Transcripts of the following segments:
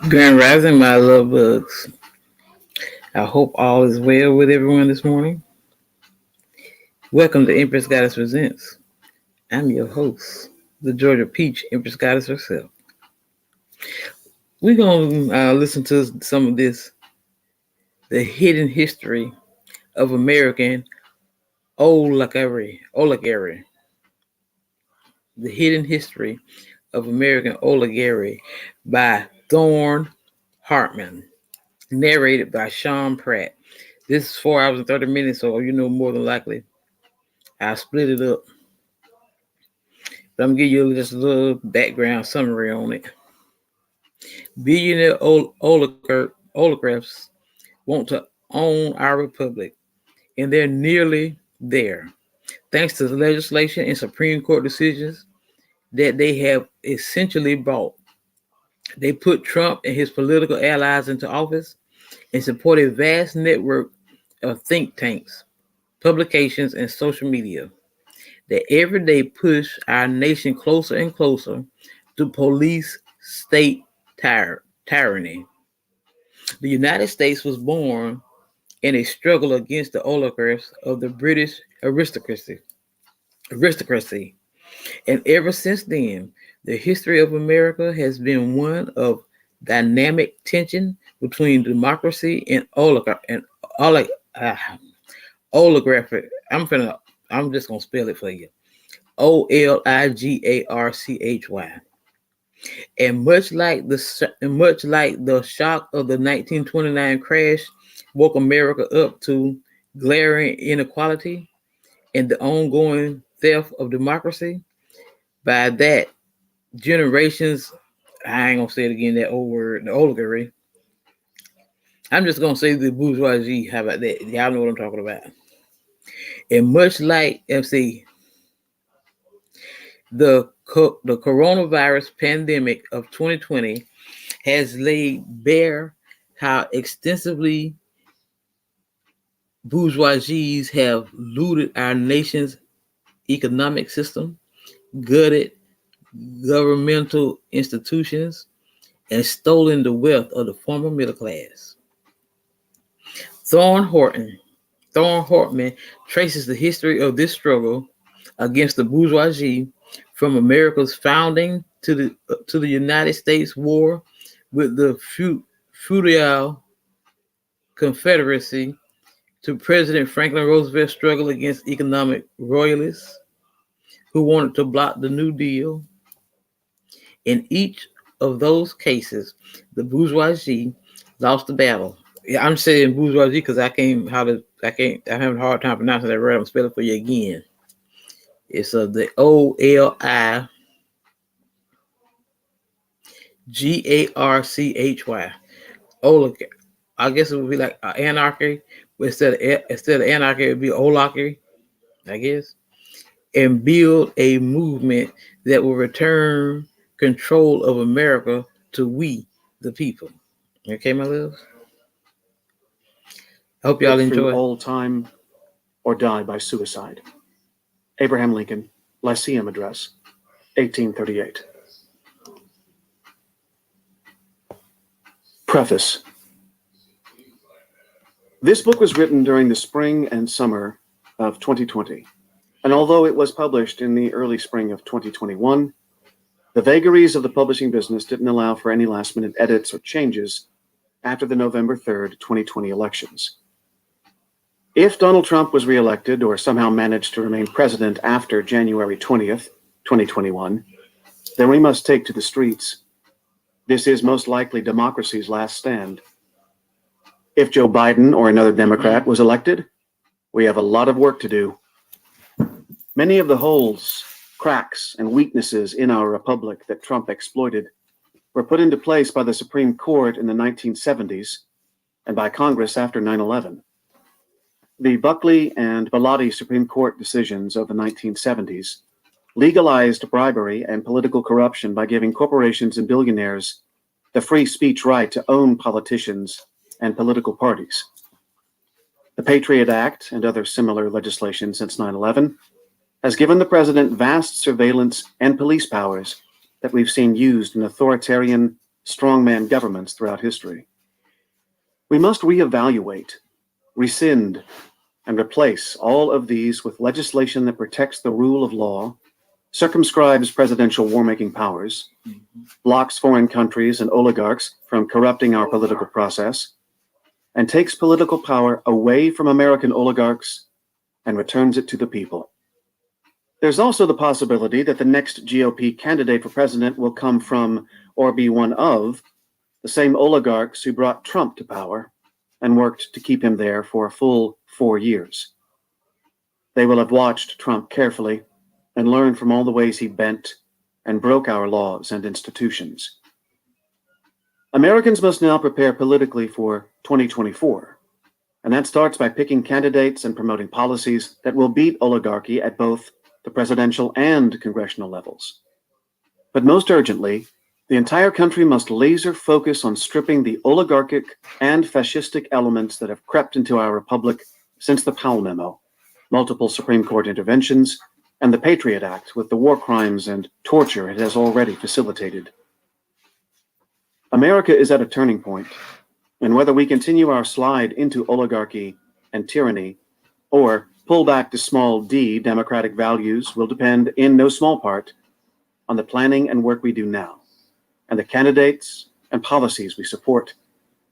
Grand Rising, my love bugs. I hope all is well with everyone this morning. Welcome to Empress Goddess Presents. I'm your host, the Georgia Peach, Empress Goddess herself. We're going to listen to some of this, the hidden history of American oligarchy. The hidden history of American oligarchy by Thorne Hartman, narrated by Sean Pratt. This is 4 hours and 30 minutes, so more than likely I'll split it up. But I'm gonna give you just a little background summary on it. Billionaire oligarchs want to own our republic, and they're nearly there, thanks to the legislation and Supreme Court decisions that they have essentially bought. They put Trump and his political allies into office and support a vast network of think tanks, publications, and social media that every day push our nation closer and closer to police state tyranny. The United States was born in a struggle against the oligarchs of the British aristocracy. And ever since then, the history of America has been one of dynamic tension between democracy and oligarchy. I'm just gonna spell it for you. Oligarchy. And much like the shock of the 1929 crash woke America up to glaring inequality and the ongoing theft of democracy, by that generations, I ain't gonna say it again, that old word, the oligarchy. I'm just gonna say the bourgeoisie. How about that? Y'all know what I'm talking about. And much like MC, the coronavirus pandemic of 2020 has laid bare how extensively bourgeoisies have looted our nation's economic system, gutted governmental institutions, and stolen the wealth of the former middle class. Thorne Hartman traces the history of this struggle against the bourgeoisie from America's founding to the United States war with the feudal Confederacy to President Franklin Roosevelt's struggle against economic royalists who wanted to block the New Deal. In each of those cases, the bourgeoisie lost the battle. Yeah, I'm saying bourgeoisie because I'm having a hard time pronouncing that word. I'm spelling it for you again. It's the OLIGARCHY. Oligarchy. I guess it would be like anarchy, but instead of anarchy, it would be oligarchy, I guess, and build a movement that will return control of America to we, the people. Okay, my loves? I hope y'all enjoy. Through all time or die by suicide. Abraham Lincoln, Lyceum Address, 1838. Preface. This book was written during the spring and summer of 2020, and although it was published in the early spring of 2021, the vagaries of the publishing business didn't allow for any last-minute edits or changes after the November 3rd, 2020 elections. If Donald Trump was reelected or somehow managed to remain president after January 20th, 2021, then we must take to the streets. This is most likely democracy's last stand. If Joe Biden or another Democrat was elected, we have a lot of work to do. Many of the holes, cracks, and weaknesses in our republic that Trump exploited were put into place by the Supreme Court in the 1970s and by Congress after 9/11. The Buckley and Bellotti Supreme Court decisions of the 1970s legalized bribery and political corruption by giving corporations and billionaires the free speech right to own politicians and political parties. The Patriot Act and other similar legislation since 9/11 has given the president vast surveillance and police powers that we've seen used in authoritarian strongman governments throughout history. We must reevaluate, rescind, and replace all of these with legislation that protects the rule of law, circumscribes presidential war-making powers, blocks foreign countries and oligarchs from corrupting our political process, and takes political power away from American oligarchs and returns it to the people. There's also the possibility that the next GOP candidate for president will come from or be one of the same oligarchs who brought Trump to power and worked to keep him there for a full 4 years. They will have watched Trump carefully and learned from all the ways he bent and broke our laws and institutions. Americans must now prepare politically for 2024, and that starts by picking candidates and promoting policies that will beat oligarchy at both the presidential and congressional levels. But most urgently, the entire country must laser focus on stripping the oligarchic and fascistic elements that have crept into our republic since the Powell Memo, multiple Supreme Court interventions, and the Patriot Act with the war crimes and torture it has already facilitated. America is at a turning point, and whether we continue our slide into oligarchy and tyranny or pull back to small d democratic values will depend in no small part on the planning and work we do now, and the candidates and policies we support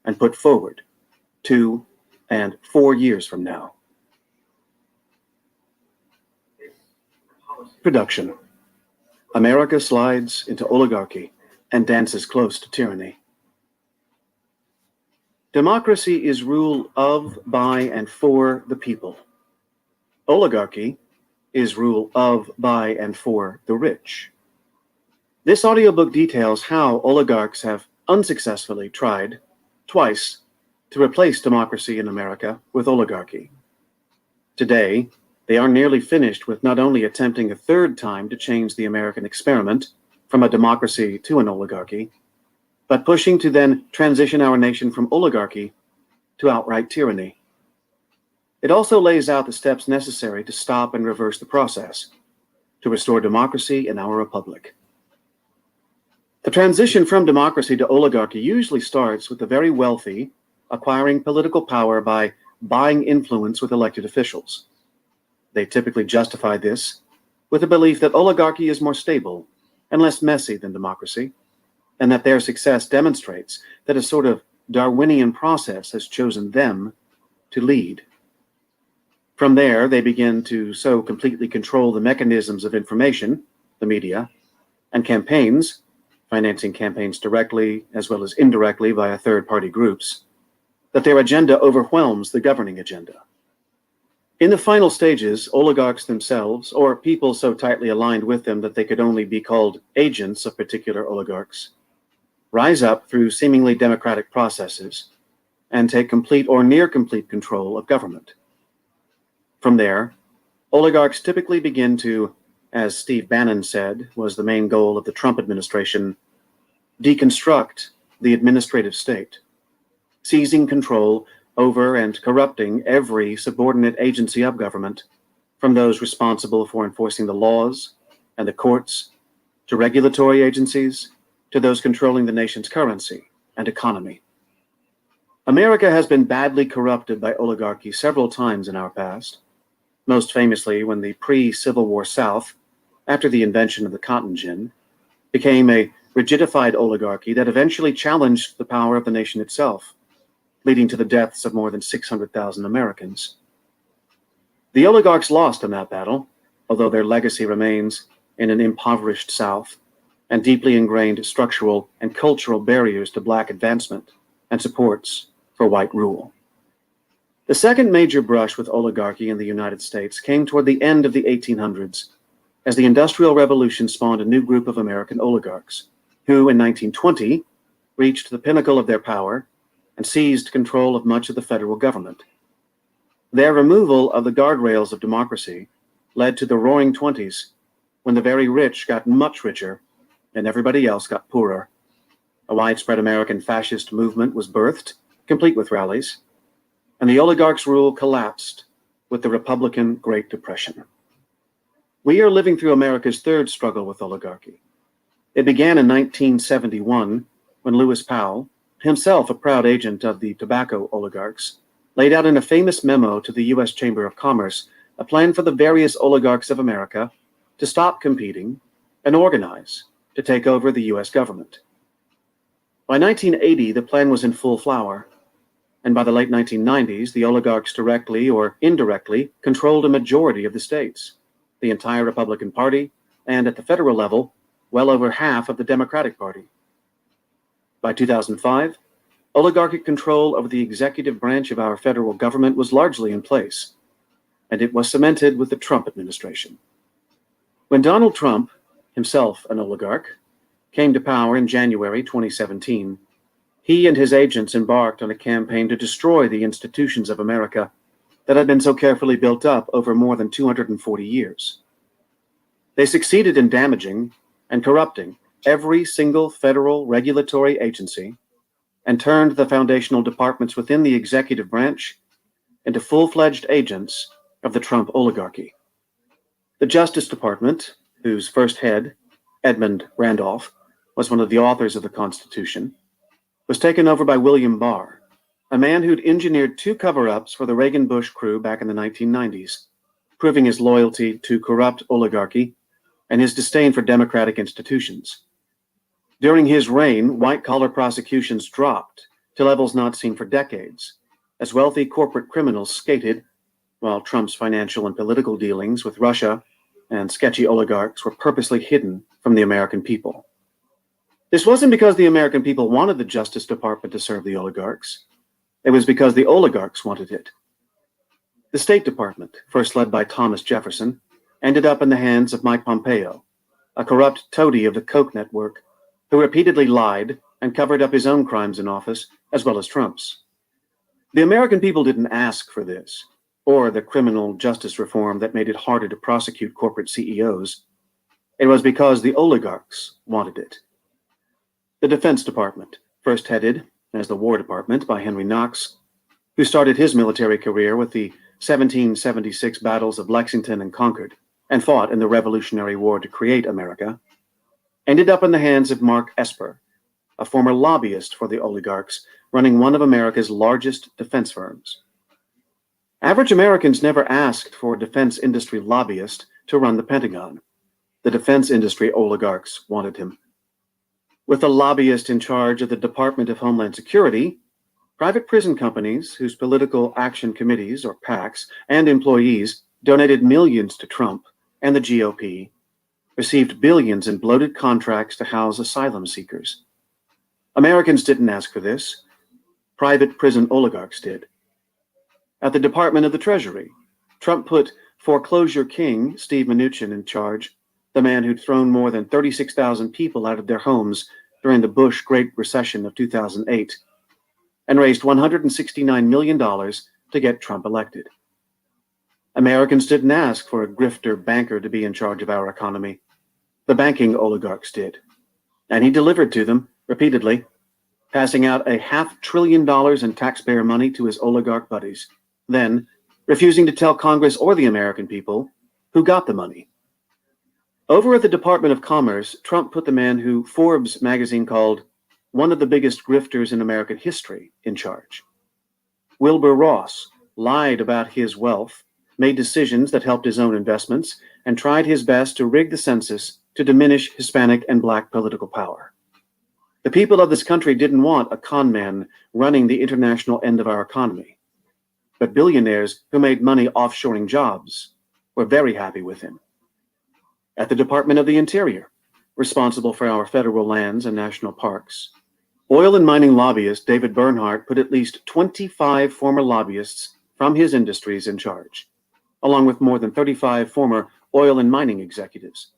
and put forward 2 and 4 years from now. Production. America slides into oligarchy and dances close to tyranny. Democracy is rule of, by, and for the people. Oligarchy is rule of, by, and for the rich. This audiobook details how oligarchs have unsuccessfully tried, twice, to replace democracy in America with oligarchy. Today, they are nearly finished with not only attempting a third time to change the American experiment from a democracy to an oligarchy, but pushing to then transition our nation from oligarchy to outright tyranny. It also lays out the steps necessary to stop and reverse the process, to restore democracy in our republic. The transition from democracy to oligarchy usually starts with the very wealthy acquiring political power by buying influence with elected officials. They typically justify this with the belief that oligarchy is more stable and less messy than democracy, and that their success demonstrates that a sort of Darwinian process has chosen them to lead. From there, they begin to so completely control the mechanisms of information, the media, and campaigns, financing campaigns directly as well as indirectly via third-party groups, that their agenda overwhelms the governing agenda. In the final stages, oligarchs themselves, or people so tightly aligned with them that they could only be called agents of particular oligarchs, rise up through seemingly democratic processes and take complete or near complete control of government. From there, oligarchs typically begin to, as Steve Bannon said was the main goal of the Trump administration, deconstruct the administrative state, seizing control over and corrupting every subordinate agency of government, from those responsible for enforcing the laws and the courts, to regulatory agencies, to those controlling the nation's currency and economy. America has been badly corrupted by oligarchy several times in our past, most famously when the pre-Civil War South, after the invention of the cotton gin, became a rigidified oligarchy that eventually challenged the power of the nation itself, leading to the deaths of more than 600,000 Americans. The oligarchs lost in that battle, although their legacy remains in an impoverished South and deeply ingrained structural and cultural barriers to Black advancement and supports for white rule. The second major brush with oligarchy in the United States came toward the end of the 1800s, as the Industrial Revolution spawned a new group of American oligarchs, who in 1920 reached the pinnacle of their power and seized control of much of the federal government. Their removal of the guardrails of democracy led to the Roaring Twenties, when the very rich got much richer and everybody else got poorer. A widespread American fascist movement was birthed, complete with rallies, and the oligarchs' rule collapsed with the Republican Great Depression. We are living through America's third struggle with oligarchy. It began in 1971 when Lewis Powell, himself a proud agent of the tobacco oligarchs, laid out in a famous memo to the U.S. Chamber of Commerce a plan for the various oligarchs of America to stop competing and organize to take over the U.S. government. By 1980, the plan was in full flower, and by the late 1990s, the oligarchs directly or indirectly controlled a majority of the states, the entire Republican Party, and at the federal level, well over half of the Democratic Party. By 2005, oligarchic control over the executive branch of our federal government was largely in place, and it was cemented with the Trump administration. When Donald Trump, himself an oligarch, came to power in January 2017, he and his agents embarked on a campaign to destroy the institutions of America that had been so carefully built up over more than 240 years. They succeeded in damaging and corrupting every single federal regulatory agency and turned the foundational departments within the executive branch into full-fledged agents of the Trump oligarchy. The Justice Department, whose first head, Edmund Randolph, was one of the authors of the Constitution, was taken over by William Barr, a man who'd engineered two cover-ups for the Reagan-Bush crew back in the 1990s, proving his loyalty to corrupt oligarchy and his disdain for democratic institutions. During his reign, white-collar prosecutions dropped to levels not seen for decades, as wealthy corporate criminals skated, while Trump's financial and political dealings with Russia and sketchy oligarchs were purposely hidden from the American people. This wasn't because the American people wanted the Justice Department to serve the oligarchs. It was because the oligarchs wanted it. The State Department, first led by Thomas Jefferson, ended up in the hands of Mike Pompeo, a corrupt toady of the Koch network, who repeatedly lied and covered up his own crimes in office, as well as Trump's. The American people didn't ask for this, or the criminal justice reform that made it harder to prosecute corporate CEOs. It was because the oligarchs wanted it. The Defense Department, first headed as the War Department by Henry Knox, who started his military career with the 1776 battles of Lexington and Concord, and fought in the Revolutionary War to create America, ended up in the hands of Mark Esper, a former lobbyist for the oligarchs running one of America's largest defense firms. Average Americans never asked for a defense industry lobbyist to run the Pentagon. The defense industry oligarchs wanted him. With a lobbyist in charge of the Department of Homeland Security, private prison companies whose political action committees, or PACs, and employees donated millions to Trump and the GOP received billions in bloated contracts to house asylum seekers. Americans didn't ask for this. Private prison oligarchs did. At the Department of the Treasury, Trump put foreclosure king Steve Mnuchin in charge, the man who'd thrown more than 36,000 people out of their homes during the Bush Great Recession of 2008, and raised $169 million to get Trump elected. Americans didn't ask for a grifter banker to be in charge of our economy. The banking oligarchs did, and he delivered to them repeatedly, passing out $500 billion in taxpayer money to his oligarch buddies, then refusing to tell Congress or the American people who got the money. Over at the Department of Commerce, Trump put the man who Forbes magazine called one of the biggest grifters in American history in charge. Wilbur Ross lied about his wealth, made decisions that helped his own investments, and tried his best to rig the census to diminish Hispanic and Black political power. The people of this country didn't want a con man running the international end of our economy, but billionaires who made money offshoring jobs were very happy with him. At the Department of the Interior, responsible for our federal lands and national parks, oil and mining lobbyist David Bernhardt put at least 25 former lobbyists from his industries in charge, along with more than 35 former oil and mining executives.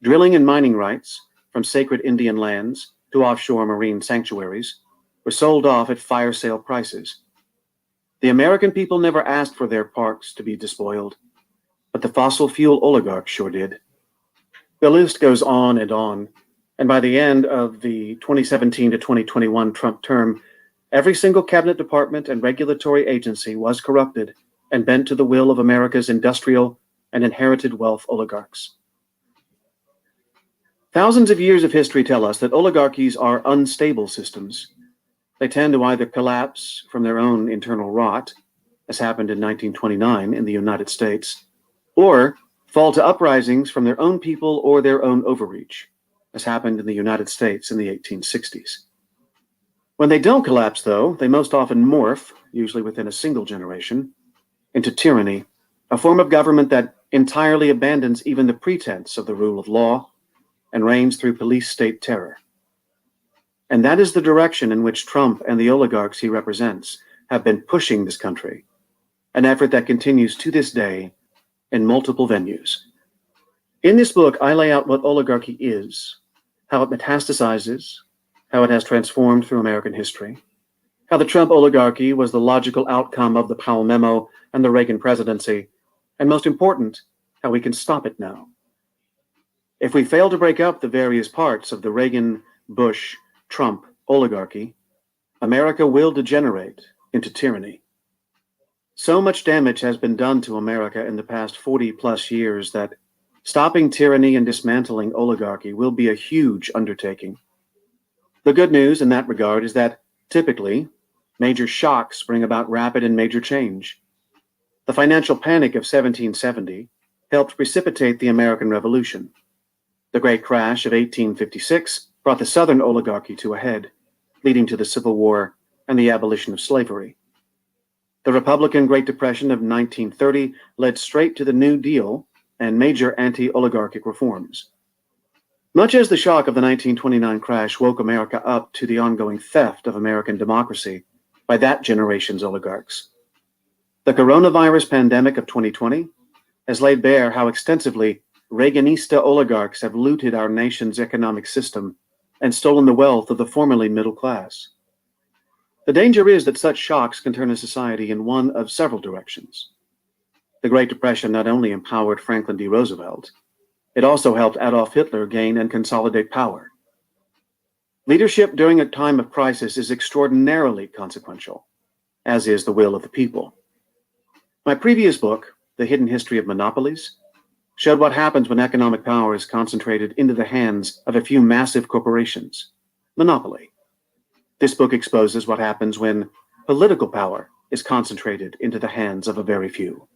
Drilling and mining rights, from sacred Indian lands to offshore marine sanctuaries, were sold off at fire sale prices. The American people never asked for their parks to be despoiled, but the fossil fuel oligarchs sure did. The list goes on, and by the end of the 2017 to 2021 Trump term, every single cabinet department and regulatory agency was corrupted and bent to the will of America's industrial and inherited wealth oligarchs. Thousands of years of history tell us that oligarchies are unstable systems. They tend to either collapse from their own internal rot, as happened in 1929 in the United States, or fall to uprisings from their own people or their own overreach, as happened in the United States in the 1860s. When they don't collapse, though, they most often morph, usually within a single generation, into tyranny, a form of government that entirely abandons even the pretense of the rule of law and reigns through police state terror. And that is the direction in which Trump and the oligarchs he represents have been pushing this country, an effort that continues to this day in multiple venues. In this book, I lay out what oligarchy is, how it metastasizes, how it has transformed through American history, how the Trump oligarchy was the logical outcome of the Powell memo and the Reagan presidency, and most important, how we can stop it now. If we fail to break up the various parts of the Reagan, Bush, Trump oligarchy, America will degenerate into tyranny. So much damage has been done to America in the past 40+ years that stopping tyranny and dismantling oligarchy will be a huge undertaking. The good news in that regard is that, typically, major shocks bring about rapid and major change. The financial panic of 1770 helped precipitate the American Revolution. The Great Crash of 1856 brought the Southern oligarchy to a head, leading to the Civil War and the abolition of slavery. The Republican Great Depression of 1930 led straight to the New Deal and major anti-oligarchic reforms. Much as the shock of the 1929 crash woke America up to the ongoing theft of American democracy by that generation's oligarchs, the coronavirus pandemic of 2020 has laid bare how extensively Reaganista oligarchs have looted our nation's economic system and stolen the wealth of the formerly middle class. The danger is that such shocks can turn a society in one of several directions. The Great Depression not only empowered Franklin D. Roosevelt, it also helped Adolf Hitler gain and consolidate power. Leadership during a time of crisis is extraordinarily consequential, as is the will of the people. My previous book, The Hidden History of Monopolies, showed what happens when economic power is concentrated into the hands of a few massive corporations. Monopoly. This book exposes what happens when political power is concentrated into the hands of a very few.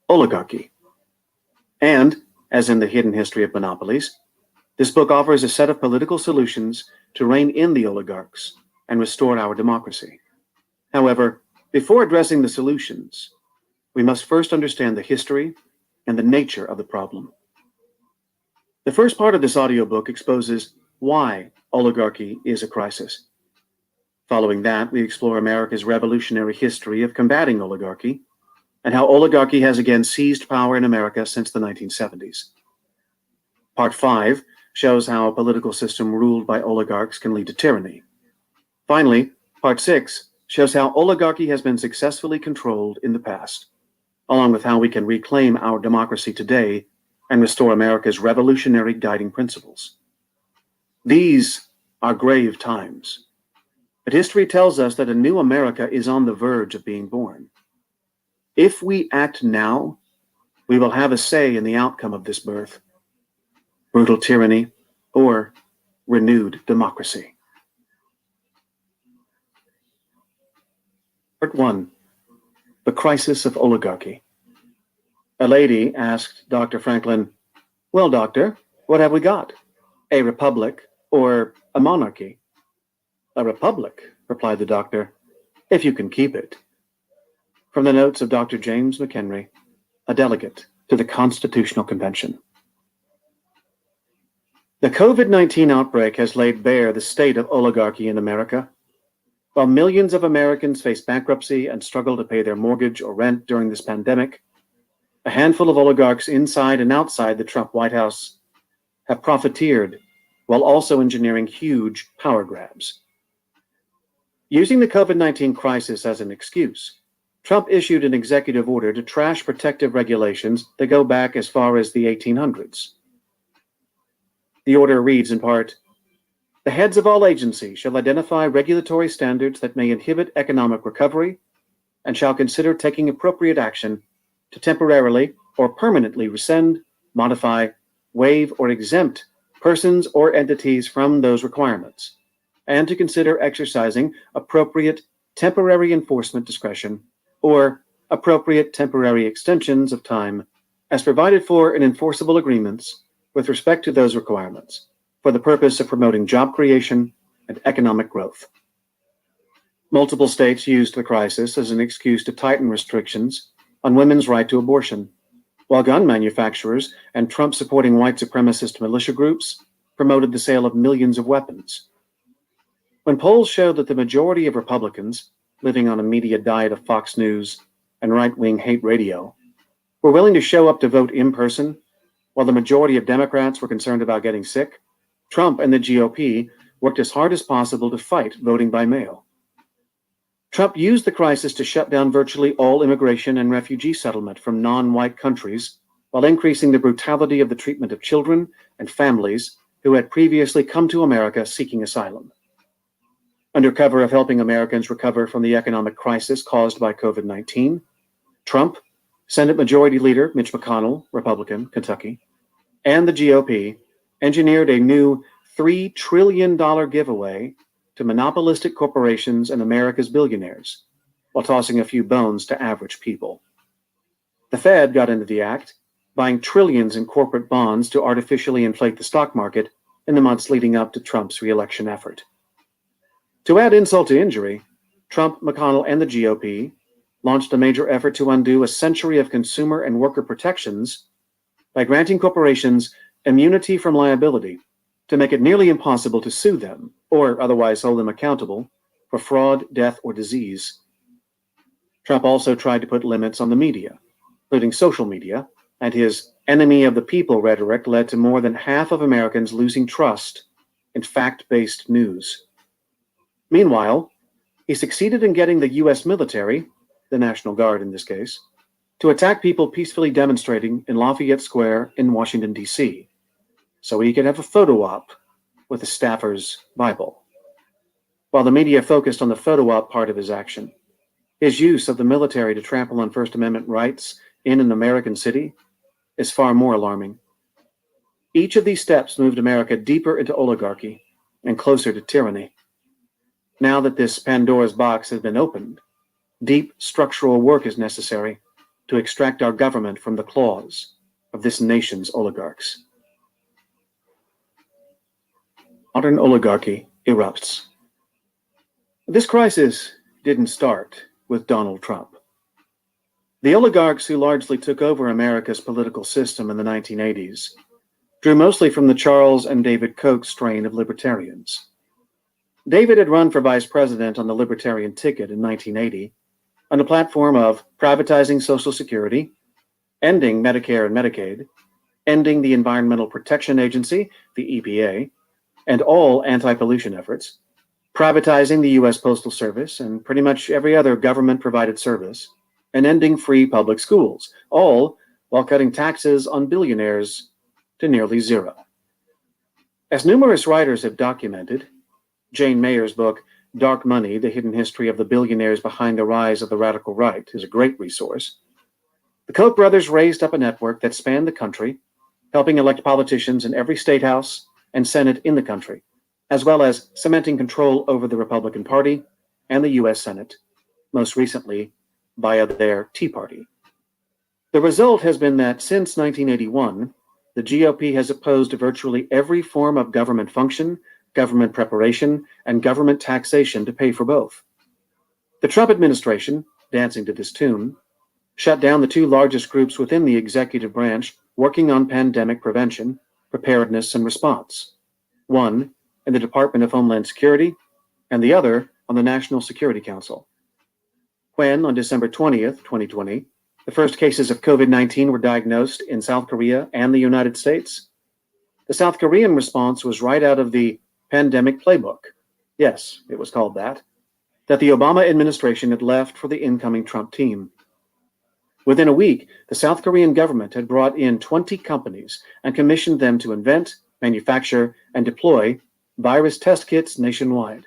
Oligarchy. And, as in The Hidden History of Monopolies, this book offers a set of political solutions to rein in the oligarchs and restore our democracy. However, before addressing the solutions, we must first understand the history and the nature of the problem. The first part of this audiobook exposes why oligarchy is a crisis. Following that, we explore America's revolutionary history of combating oligarchy and how oligarchy has again seized power in America since the 1970s. Part 5 shows how a political system ruled by oligarchs can lead to tyranny. Finally, Part 6 shows how oligarchy has been successfully controlled in the past, along with how we can reclaim our democracy today and restore America's revolutionary guiding principles. These are grave times, but history tells us that a new America is on the verge of being born. If we act now, we will have a say in the outcome of this birth: brutal tyranny or renewed democracy. Part 1. The Crisis of Oligarchy. A lady asked Dr. Franklin, "Well, doctor, what have we got? A republic or a monarchy?" "A republic," replied the doctor, "if you can keep it." From the notes of Dr. James McHenry, a delegate to the Constitutional Convention. The COVID-19 outbreak has laid bare the state of oligarchy in America. While millions of Americans face bankruptcy and struggle to pay their mortgage or rent during this pandemic, a handful of oligarchs inside and outside the Trump White House have profiteered while also engineering huge power grabs. Using the COVID-19 crisis as an excuse, Trump issued an executive order to trash protective regulations that go back as far as the 1800s. The order reads in part, "The heads of all agencies shall identify regulatory standards that may inhibit economic recovery and shall consider taking appropriate action to temporarily or permanently rescind, modify, waive, or exempt persons or entities from those requirements, and to consider exercising appropriate temporary enforcement discretion or appropriate temporary extensions of time as provided for in enforceable agreements with respect to those requirements for the purpose of promoting job creation and economic growth. Multiple states used the crisis as an excuse to tighten restrictions on women's right to abortion, while gun manufacturers and Trump-supporting white supremacist militia groups promoted the sale of millions of weapons. When polls showed that the majority of Republicans, living on a media diet of Fox News and right-wing hate radio, were willing to show up to vote in person, while the majority of Democrats were concerned about getting sick, Trump and the GOP worked as hard as possible to fight voting by mail. Trump used the crisis to shut down virtually all immigration and refugee settlement from non-white countries, while increasing the brutality of the treatment of children and families who had previously come to America seeking asylum. Under cover of helping Americans recover from the economic crisis caused by COVID-19, Trump, Senate Majority Leader Mitch McConnell, Republican, Kentucky, and the GOP engineered a new $3 trillion giveaway to monopolistic corporations and America's billionaires, while tossing a few bones to average people. The Fed got into the act, buying trillions in corporate bonds to artificially inflate the stock market in the months leading up to Trump's re-election effort. To add insult to injury, Trump, McConnell, and the GOP launched a major effort to undo a century of consumer and worker protections by granting corporations immunity from liability to make it nearly impossible to sue them or otherwise hold them accountable for fraud, death, or disease. Trump also tried to put limits on the media, including social media, and his enemy of the people rhetoric led to more than half of Americans losing trust in fact-based news. Meanwhile, he succeeded in getting the U.S. military, the National Guard in this case, to attack people peacefully demonstrating in Lafayette Square in Washington, D.C., so he could have a photo op with the staffer's Bible. While the media focused on the photo op part of his action, his use of the military to trample on First Amendment rights in an American city is far more alarming. Each of these steps moved America deeper into oligarchy and closer to tyranny. Now that this Pandora's box has been opened, deep structural work is necessary to extract our government from the claws of this nation's oligarchs. Modern oligarchy erupts. This crisis didn't start with Donald Trump. The oligarchs who largely took over America's political system in the 1980s drew mostly from the Charles and David Koch strain of libertarians. David had run for vice president on the Libertarian ticket in 1980 on a platform of privatizing Social Security, ending Medicare and Medicaid, ending the Environmental Protection Agency, the EPA, and all anti-pollution efforts, privatizing the U.S. Postal Service and pretty much every other government-provided service, and ending free public schools, all while cutting taxes on billionaires to nearly zero. As numerous writers have documented, Jane Mayer's book, Dark Money, The Hidden History of the Billionaires Behind the Rise of the Radical Right, is a great resource. The Koch brothers raised up a network that spanned the country, helping elect politicians in every state house and Senate in the country, as well as cementing control over the Republican Party and the U.S. Senate, most recently via their Tea Party. The result has been that since 1981, the GOP has opposed virtually every form of government function, government preparation, and government taxation to pay for both. The Trump administration, dancing to this tune, shut down the two largest groups within the executive branch working on pandemic prevention, preparedness, and response. One in the Department of Homeland Security, and the other on the National Security Council. When, on December 20th, 2020, the first cases of COVID-19 were diagnosed in South Korea and the United States, the South Korean response was right out of the pandemic playbook. Yes, it was called that the Obama administration had left for the incoming Trump team. Within a week, the South Korean government had brought in 20 companies and commissioned them to invent, manufacture, and deploy virus test kits nationwide.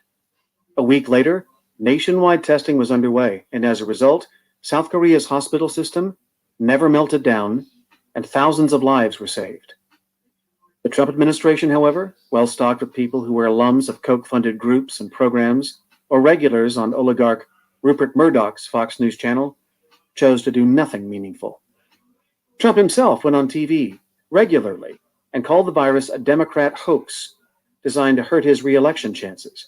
A week later, nationwide testing was underway, and as a result, South Korea's hospital system never melted down, and thousands of lives were saved. The Trump administration, however, well stocked with people who were alums of Koch-funded groups and programs or regulars on oligarch Rupert Murdoch's Fox News channel, chose to do nothing meaningful. Trump himself went on TV regularly and called the virus a Democrat hoax designed to hurt his re-election chances.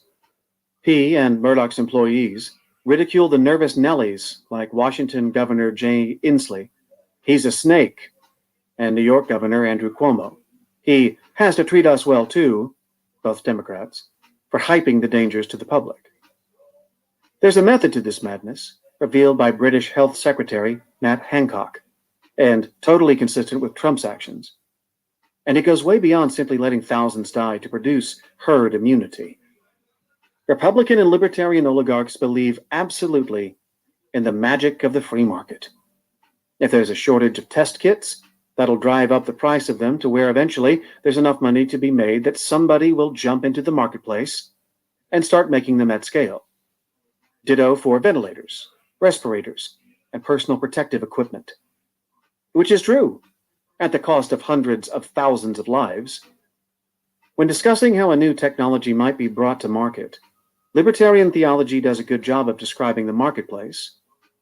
He and Murdoch's employees ridiculed the nervous Nellies like Washington Governor Jay Inslee, "He's a snake," and New York Governor Andrew Cuomo, "He has to treat us well too," both Democrats, for hyping the dangers to the public. There's a method to this madness, revealed by British Health Secretary Matt Hancock, and totally consistent with Trump's actions. And it goes way beyond simply letting thousands die to produce herd immunity. Republican and libertarian oligarchs believe absolutely in the magic of the free market. If there's a shortage of test kits, that'll drive up the price of them to where eventually there's enough money to be made that somebody will jump into the marketplace and start making them at scale. Ditto for ventilators, respirators, and personal protective equipment. Which is true, at the cost of hundreds of thousands of lives. When discussing how a new technology might be brought to market, libertarian theology does a good job of describing the marketplace.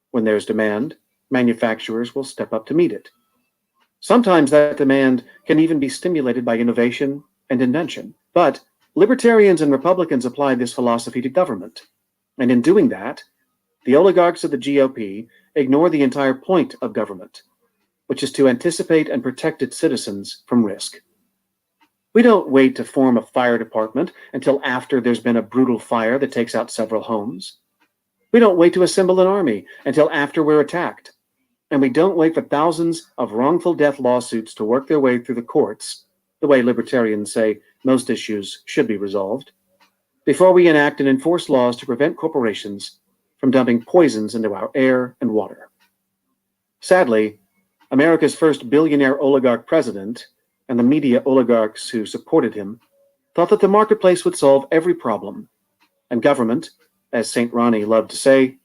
When there's demand, manufacturers will step up to meet it. Sometimes that demand can even be stimulated by innovation and invention. But libertarians and Republicans apply this philosophy to government. And in doing that, the oligarchs of the GOP ignore the entire point of government, which is to anticipate and protect its citizens from risk. We don't wait to form a fire department until after there's been a brutal fire that takes out several homes. We don't wait to assemble an army until after we're attacked. And we don't wait for thousands of wrongful death lawsuits to work their way through the courts, the way libertarians say most issues should be resolved, before we enact and enforce laws to prevent corporations from dumping poisons into our air and water. Sadly, America's first billionaire oligarch president and the media oligarchs who supported him thought that the marketplace would solve every problem, and government, as St. Ronnie loved to say,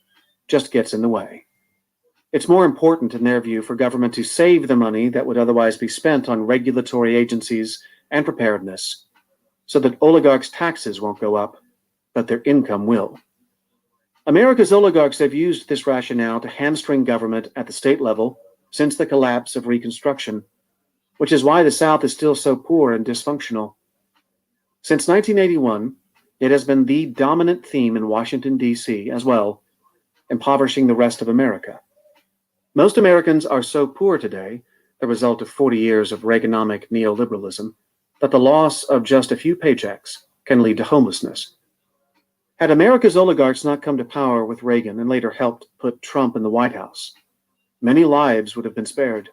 just gets in the way. It's more important, in their view, for government to save the money that would otherwise be spent on regulatory agencies and preparedness, so that oligarchs' taxes won't go up, but their income will. America's oligarchs have used this rationale to hamstring government at the state level since the collapse of Reconstruction, which is why the South is still so poor and dysfunctional. Since 1981, it has been the dominant theme in Washington, D.C. as well, impoverishing the rest of America. Most Americans are so poor today, the result of 40 years of Reaganomic neoliberalism, that the loss of just a few paychecks can lead to homelessness. Had America's oligarchs not come to power with Reagan and later helped put Trump in the White House, many lives would have been spared.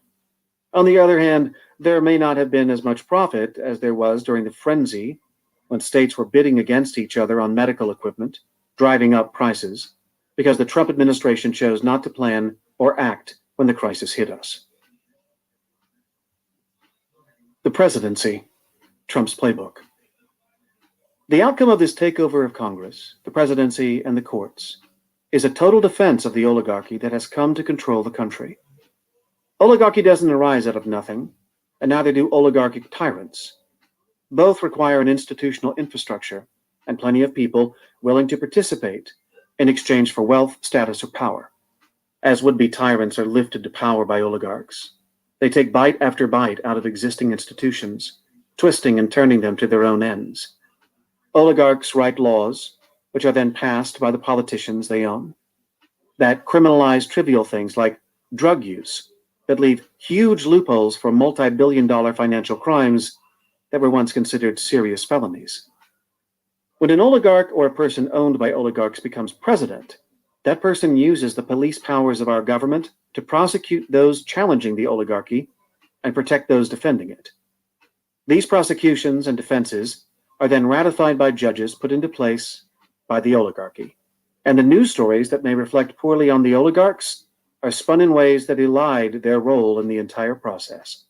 On the other hand, there may not have been as much profit as there was during the frenzy when states were bidding against each other on medical equipment, driving up prices, because the Trump administration chose not to plan or act when the crisis hit us. The presidency, Trump's playbook. The outcome of this takeover of Congress, the presidency, and the courts is a total defense of the oligarchy that has come to control the country. Oligarchy doesn't arise out of nothing, and neither do oligarchic tyrants. Both require an institutional infrastructure and plenty of people willing to participate in exchange for wealth, status, or power. As would-be tyrants are lifted to power by oligarchs, they take bite after bite out of existing institutions, twisting and turning them to their own ends. Oligarchs write laws, which are then passed by the politicians they own, that criminalize trivial things like drug use, that leave huge loopholes for multi-billion-dollar financial crimes that were once considered serious felonies. When an oligarch or a person owned by oligarchs becomes president, that person uses the police powers of our government to prosecute those challenging the oligarchy and protect those defending it. These prosecutions and defenses are then ratified by judges put into place by the oligarchy. And the news stories that may reflect poorly on the oligarchs are spun in ways that elide their role in the entire process.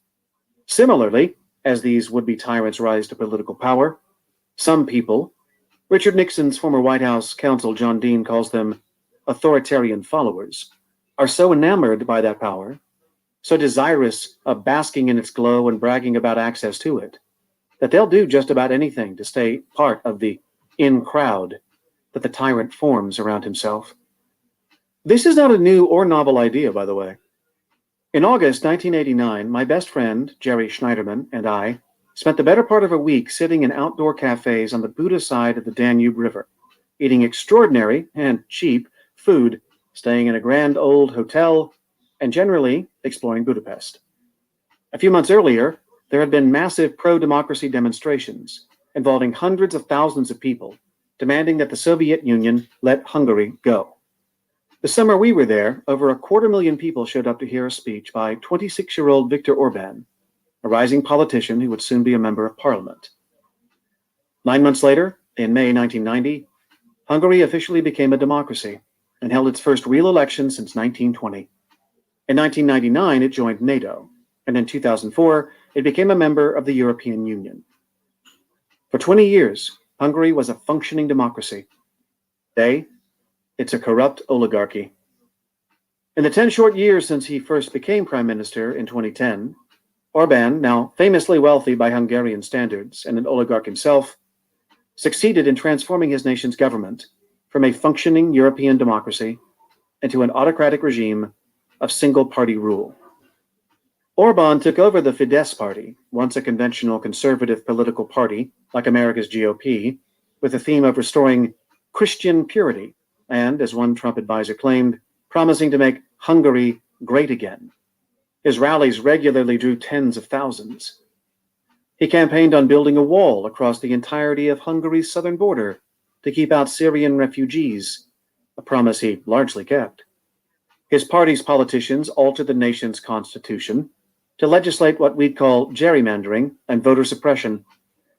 Similarly, as these would-be tyrants rise to political power, some people, Richard Nixon's former White House counsel John Dean calls them authoritarian followers, are so enamored by that power, so desirous of basking in its glow and bragging about access to it, that they'll do just about anything to stay part of the in crowd that the tyrant forms around himself. This is not a new or novel idea, by the way. In August 1989, my best friend, Jerry Schneiderman, and I spent the better part of a week sitting in outdoor cafes on the Buda side of the Danube River, eating extraordinary and cheap food, staying in a grand old hotel, and generally exploring Budapest. A few months earlier, there had been massive pro-democracy demonstrations involving hundreds of thousands of people demanding that the Soviet Union let Hungary go. The summer we were there, over 250,000 people showed up to hear a speech by 26-year-old Viktor Orban, a rising politician who would soon be a member of parliament. 9 months later, in May 1990, Hungary officially became a democracy and held its first real election since 1920. In 1999, it joined NATO, and in 2004, it became a member of the European Union. For 20 years, Hungary was a functioning democracy. Today, it's a corrupt oligarchy. In the 10 short years since he first became prime minister in 2010, Orban, now famously wealthy by Hungarian standards and an oligarch himself, succeeded in transforming his nation's government from a functioning European democracy into an autocratic regime of single-party rule. Orban took over the Fidesz party, once a conventional conservative political party like America's GOP, with the theme of restoring Christian purity and, as one Trump advisor claimed, promising to make Hungary great again. His rallies regularly drew tens of thousands. He campaigned on building a wall across the entirety of Hungary's southern border to keep out Syrian refugees, a promise he largely kept. His party's politicians altered the nation's constitution to legislate what we'd call gerrymandering and voter suppression,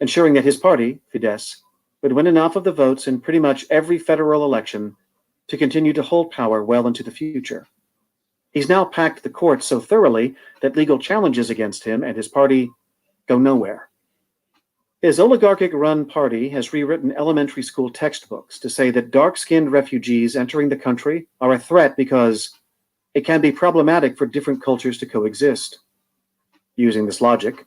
ensuring that his party, Fidesz, would win enough of the votes in pretty much every federal election to continue to hold power well into the future. He's now packed the courts so thoroughly that legal challenges against him and his party go nowhere. His oligarchic-run party has rewritten elementary school textbooks to say that dark-skinned refugees entering the country are a threat because it can be problematic for different cultures to coexist. Using this logic,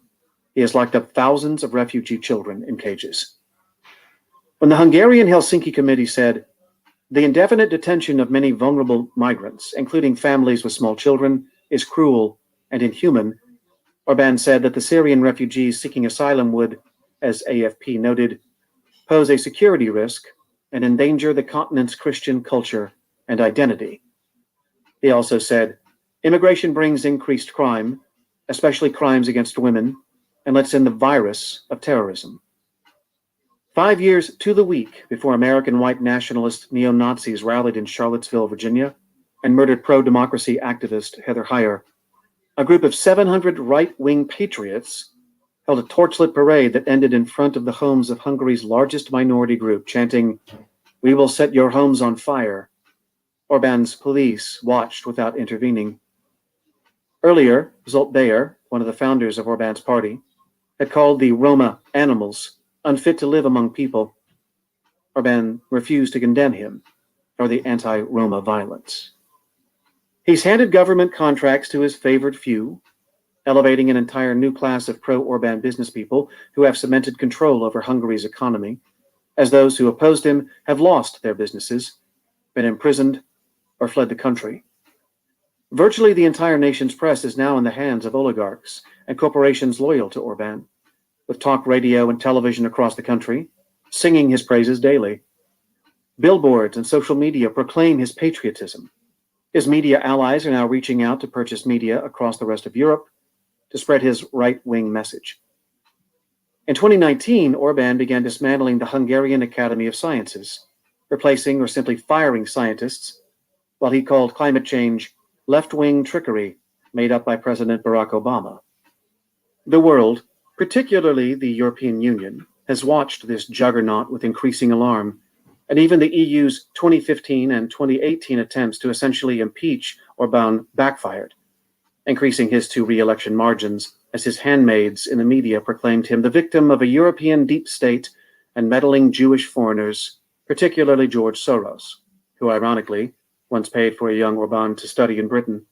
he has locked up thousands of refugee children in cages. When the Hungarian Helsinki Committee said, "The indefinite detention of many vulnerable migrants, including families with small children, is cruel and inhuman," Orban said that the Syrian refugees seeking asylum would, as AFP noted, pose a security risk and endanger the continent's Christian culture and identity. He also said, "Immigration brings increased crime, especially crimes against women, and lets in the virus of terrorism." 5 years to the week before American white nationalist neo-Nazis rallied in Charlottesville, Virginia, and murdered pro-democracy activist Heather Heyer, a group of 700 right-wing patriots held a torchlit parade that ended in front of the homes of Hungary's largest minority group, chanting, "We will set your homes on fire." Orban's police watched without intervening. Earlier, Zsolt Bayer, one of the founders of Orban's party, had called the Roma animals, unfit to live among people. Orban refused to condemn him for the anti-Roma violence. He's handed government contracts to his favored few, elevating an entire new class of pro-Orban business people who have cemented control over Hungary's economy, as those who opposed him have lost their businesses, been imprisoned, or fled the country. Virtually the entire nation's press is now in the hands of oligarchs and corporations loyal to Orban, with talk radio and television across the country singing his praises daily. Billboards and social media proclaim his patriotism. His media allies are now reaching out to purchase media across the rest of Europe to spread his right-wing message. In 2019, Orban began dismantling the Hungarian Academy of Sciences, replacing or simply firing scientists, while he called climate change left-wing trickery made up by President Barack Obama. The world, particularly the European Union, has watched this juggernaut with increasing alarm, and even the EU's 2015 and 2018 attempts to essentially impeach Orban backfired, increasing his 2 re-election margins as his handmaids in the media proclaimed him the victim of a European deep state and meddling Jewish foreigners, particularly George Soros, who ironically once paid for a young Orban to study in Britain.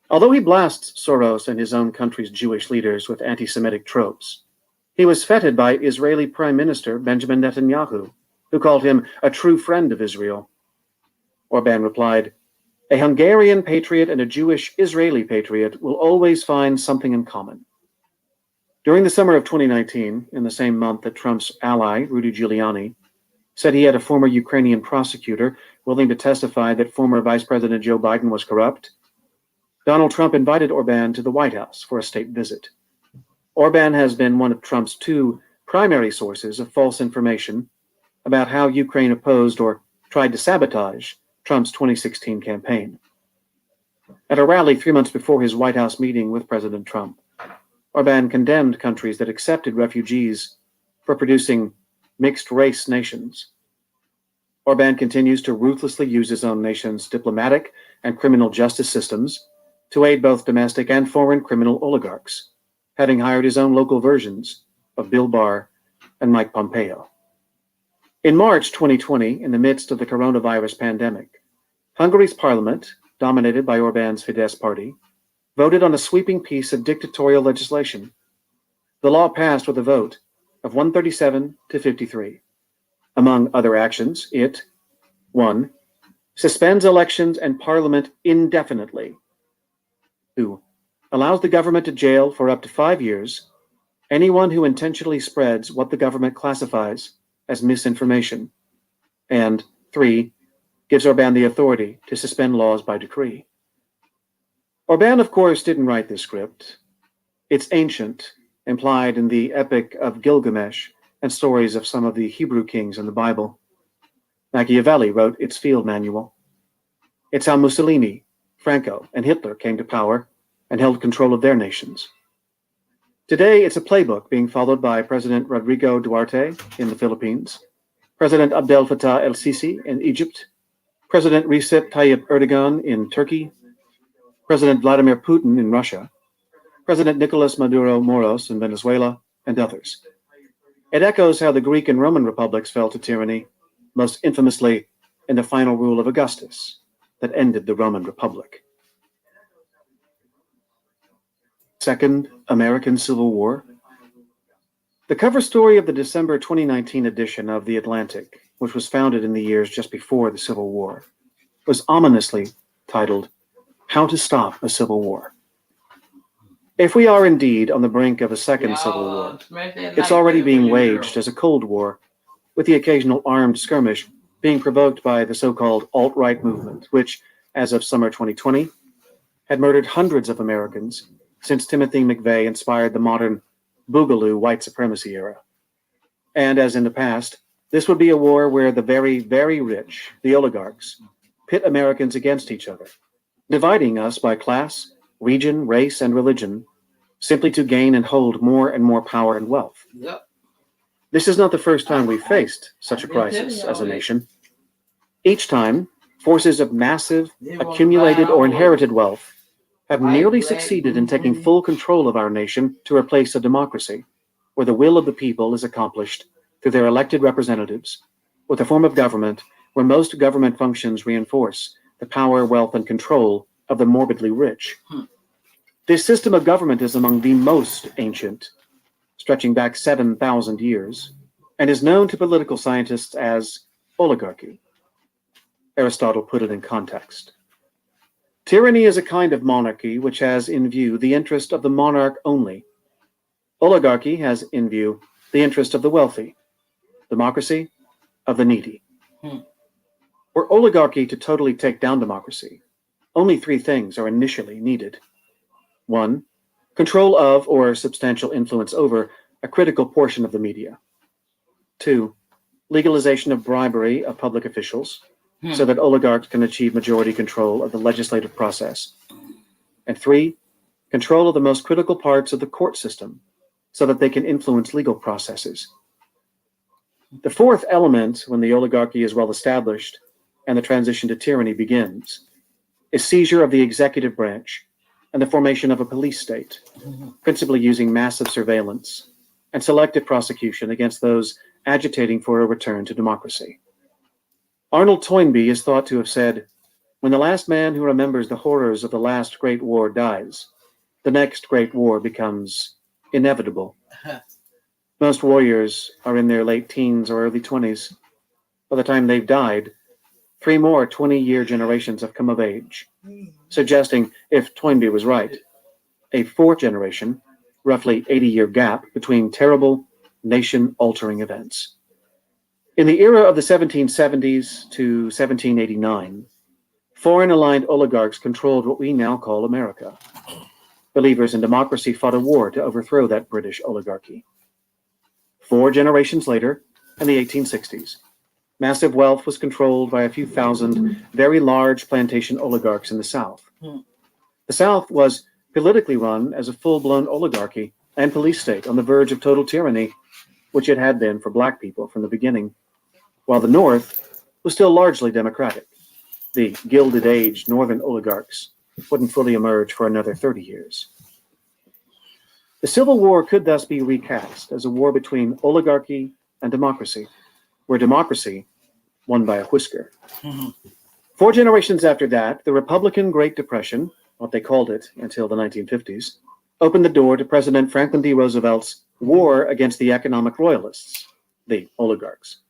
Although he blasts Soros and his own country's Jewish leaders with anti-Semitic tropes, He was feted by Israeli Prime Minister Benjamin Netanyahu, who called him a true friend of Israel. Orban replied, "A Hungarian patriot and a Jewish Israeli patriot will always find something in common." During the summer of 2019, in the same month that Trump's ally, Rudy Giuliani, said he had a former Ukrainian prosecutor willing to testify that former Vice President Joe Biden was corrupt, Donald Trump invited Orban to the White House for a state visit. Orban has been one of Trump's two primary sources of false information about how Ukraine opposed or tried to sabotage Trump's 2016 campaign. At a rally 3 months before his White House meeting with President Trump, Orban condemned countries that accepted refugees for producing mixed-race nations. Orban continues to ruthlessly use his own nation's diplomatic and criminal justice systems to aid both domestic and foreign criminal oligarchs, having hired his own local versions of Bill Barr and Mike Pompeo. In March 2020, in the midst of the coronavirus pandemic, Hungary's parliament, dominated by Orban's Fidesz party, voted on a sweeping piece of dictatorial legislation. The law passed with a vote of 137 to 53. Among other actions, it 1. Suspends elections and parliament indefinitely. 2. Allows the government to jail for up to 5 years anyone who intentionally spreads what the government classifies as misinformation. And 3. Gives Orban the authority to suspend laws by decree. Orban, of course, didn't write this script. It's ancient, implied in the Epic of Gilgamesh and stories of some of the Hebrew kings in the Bible. Machiavelli wrote its field manual. It's how Mussolini, Franco, and Hitler came to power and held control of their nations. Today, it's a playbook being followed by President Rodrigo Duterte in the Philippines, President Abdel Fattah el-Sisi in Egypt, President Recep Tayyip Erdogan in Turkey, President Vladimir Putin in Russia, President Nicolas Maduro Moros in Venezuela, and others. It echoes how the Greek and Roman republics fell to tyranny, most infamously in the final rule of Augustus that ended the Roman Republic. Second American Civil War. The cover story of the December 2019 edition of The Atlantic, which was founded in the years just before the Civil War, was ominously titled, "How to Stop a Civil War." If we are indeed on the brink of a second civil war, it's already being waged as a Cold War, with the occasional armed skirmish being provoked by the so-called alt-right movement, which, as of summer 2020, had murdered hundreds of Americans since Timothy McVeigh inspired the modern Boogaloo white supremacy era. And as in the past, this would be a war where the very, very rich, the oligarchs, pit Americans against each other, dividing us by class, region, race, and religion, simply to gain and hold more and more power and wealth. Yep. This is not the first time we've faced such a crisis as a nation. Each time, forces of massive, accumulated or inherited wealth have nearly succeeded in taking full control of our nation to replace a democracy, where the will of the people is accomplished through their elected representatives, with a form of government where most government functions reinforce the power, wealth, and control of the morbidly rich. This system of government is among the most ancient, stretching back 7,000 years, and is known to political scientists as oligarchy. Aristotle put it in context. Tyranny is a kind of monarchy which has in view the interest of the monarch only. Oligarchy has in view the interest of the wealthy, democracy of the needy. For oligarchy to totally take down democracy, only three things are initially needed. 1. Control of or substantial influence over a critical portion of the media. 2. Legalization of bribery of public officials so that oligarchs can achieve majority control of the legislative process. And 3. Control of the most critical parts of the court system so that they can influence legal processes. The fourth element, when the oligarchy is well established and the transition to tyranny begins, is seizure of the executive branch and the formation of a police state, principally using massive surveillance and selective prosecution against those agitating for a return to democracy. Arnold Toynbee is thought to have said, "When the last man who remembers the horrors of the last great war dies, the next great war becomes inevitable." Most warriors are in their late teens or early 20s. By the time they've died, 3 more 20-year generations have come of age, suggesting, if Toynbee was right, a 4th generation, roughly 80-year gap between terrible, nation-altering events. In the era of the 1770s to 1789, foreign-aligned oligarchs controlled what we now call America. Believers in democracy fought a war to overthrow that British oligarchy. 4 generations later, in the 1860s, massive wealth was controlled by a few thousand very large plantation oligarchs in the South. The South was politically run as a full-blown oligarchy and police state on the verge of total tyranny, which it had been for black people from the beginning, while the North was still largely democratic. The Gilded Age northern oligarchs wouldn't fully emerge for another 30 years. The Civil War could thus be recast as a war between oligarchy and democracy, where democracy won by a whisker. 4 generations after that, the Republican Great Depression, what they called it until the 1950s, opened the door to President Franklin D. Roosevelt's war against the economic royalists, the oligarchs,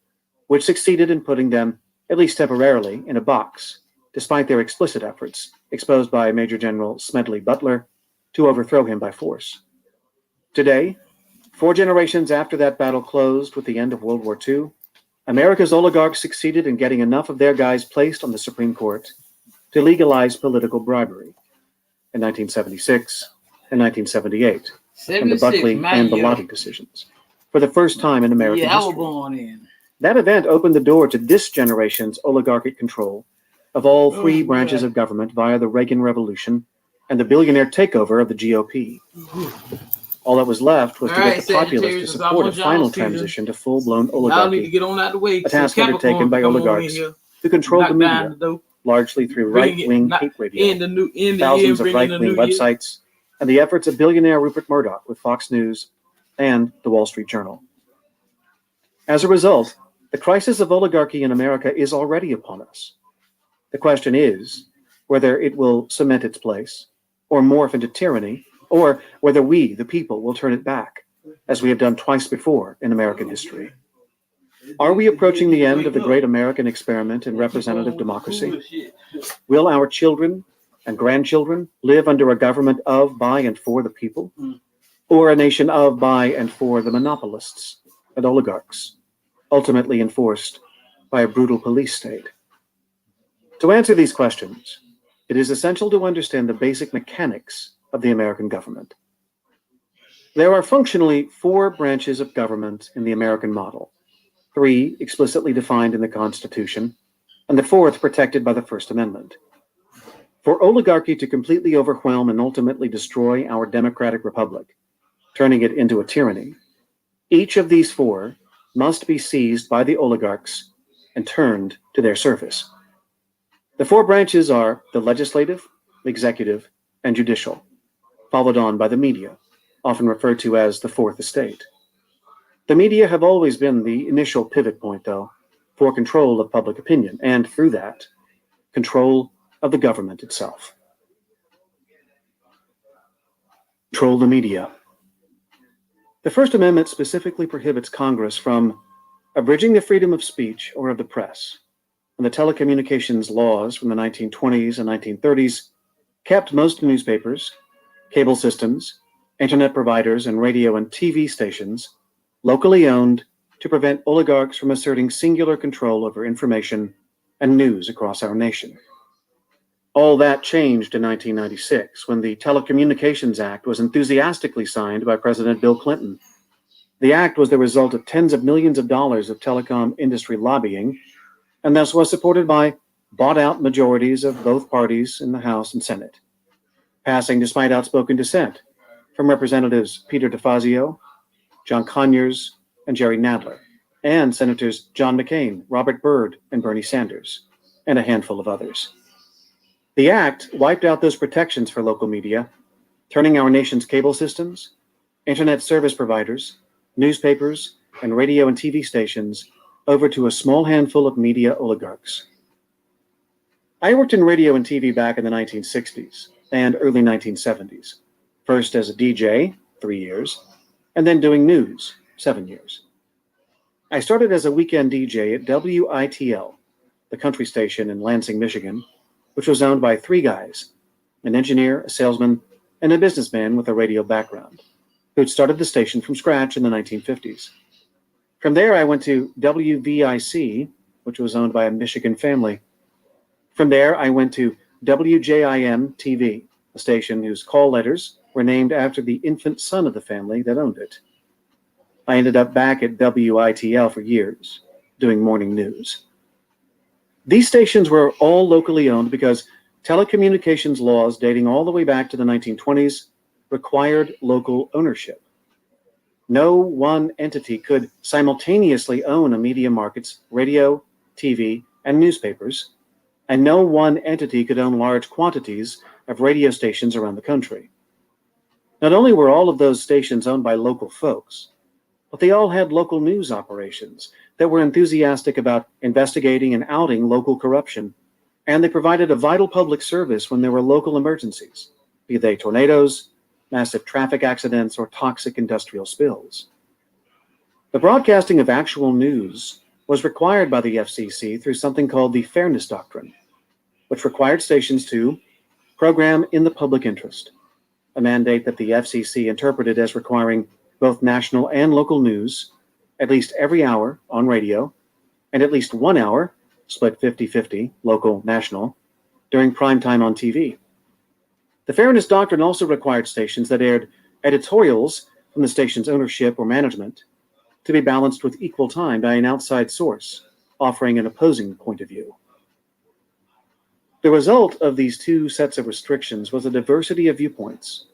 which succeeded in putting them, at least temporarily, in a box, despite their explicit efforts, exposed by Major General Smedley Butler, to overthrow him by force. Today, 4 generations after that battle closed with the end of World War II, America's oligarchs succeeded in getting enough of their guys placed on the Supreme Court to legalize political bribery in 1976 and 1978, and the Buckley and Bellotti decisions, for the first time in American history. I was born in. That event opened the door to this generation's oligarchic control of all 3 branches of government via the Reagan Revolution and the billionaire takeover of the GOP. All that was left was to get the populace to support a final transition to full-blown oligarchy, a task undertaken by oligarchs who controlled the media, largely through right-wing hate radio, thousands of right-wing websites, and the efforts of billionaire Rupert Murdoch with Fox News and the Wall Street Journal. As a result, the crisis of oligarchy in America is already upon us. The question is whether it will cement its place, or morph into tyranny, or whether we, the people, will turn it back, as we have done twice before in American history. Are we approaching the end of the great American experiment in representative democracy? Will our children and grandchildren live under a government of, by, and for the people? Or a nation of, by, and for the monopolists and oligarchs, ultimately enforced by a brutal police state? To answer these questions, it is essential to understand the basic mechanics of the American government. There are functionally 4 branches of government in the American model, 3 explicitly defined in the Constitution, and the 4th protected by the First Amendment. For oligarchy to completely overwhelm and ultimately destroy our democratic republic, turning it into a tyranny, each of these 4 must be seized by the oligarchs and turned to their service. The 4 branches are the legislative, executive, and judicial, followed on by the media, often referred to as the Fourth Estate. The media have always been the initial pivot point, though, for control of public opinion, and through that, control of the government itself. Control the media. The First Amendment specifically prohibits Congress from abridging the freedom of speech or of the press, and the telecommunications laws from the 1920s and 1930s kept most newspapers, cable systems, internet providers, and radio and TV stations locally owned to prevent oligarchs from asserting singular control over information and news across our nation. All that changed in 1996 when the Telecommunications Act was enthusiastically signed by President Bill Clinton. The act was the result of tens of millions of dollars of telecom industry lobbying, and thus was supported by bought-out majorities of both parties in the House and Senate, passing despite outspoken dissent from Representatives Peter DeFazio, John Conyers, and Jerry Nadler, and Senators John McCain, Robert Byrd, and Bernie Sanders, and a handful of others. The act wiped out those protections for local media, turning our nation's cable systems, internet service providers, newspapers, and radio and TV stations over to a small handful of media oligarchs. I worked in radio and TV back in the 1960s and early 1970s, first as a DJ, 3 years, and then doing news, 7 years. I started as a weekend DJ at WITL, the country station in Lansing, Michigan, which was owned by 3 guys, an engineer, a salesman, and a businessman with a radio background, who'd started the station from scratch in the 1950s. From there, I went to WVIC, which was owned by a Michigan family. From there, I went to WJIM TV, a station whose call letters were named after the infant son of the family that owned it. I ended up back at WITL for years, doing morning news. These stations were all locally owned because telecommunications laws dating all the way back to the 1920s required local ownership. No one entity could simultaneously own a media market's radio, TV, and newspapers, and no one entity could own large quantities of radio stations around the country. Not only were all of those stations owned by local folks, but they all had local news operations that were enthusiastic about investigating and outing local corruption, and they provided a vital public service when there were local emergencies, be they tornadoes, massive traffic accidents, or toxic industrial spills. The broadcasting of actual news was required by the FCC through something called the Fairness Doctrine, which required stations to program in the public interest, a mandate that the FCC interpreted as requiring both national and local news at least every hour on radio and at least 1 hour, split 50-50, local-national, during prime time on TV. The Fairness Doctrine also required stations that aired editorials from the station's ownership or management to be balanced with equal time by an outside source offering an opposing point of view. The result of these 2 sets of restrictions was a diversity of viewpoints,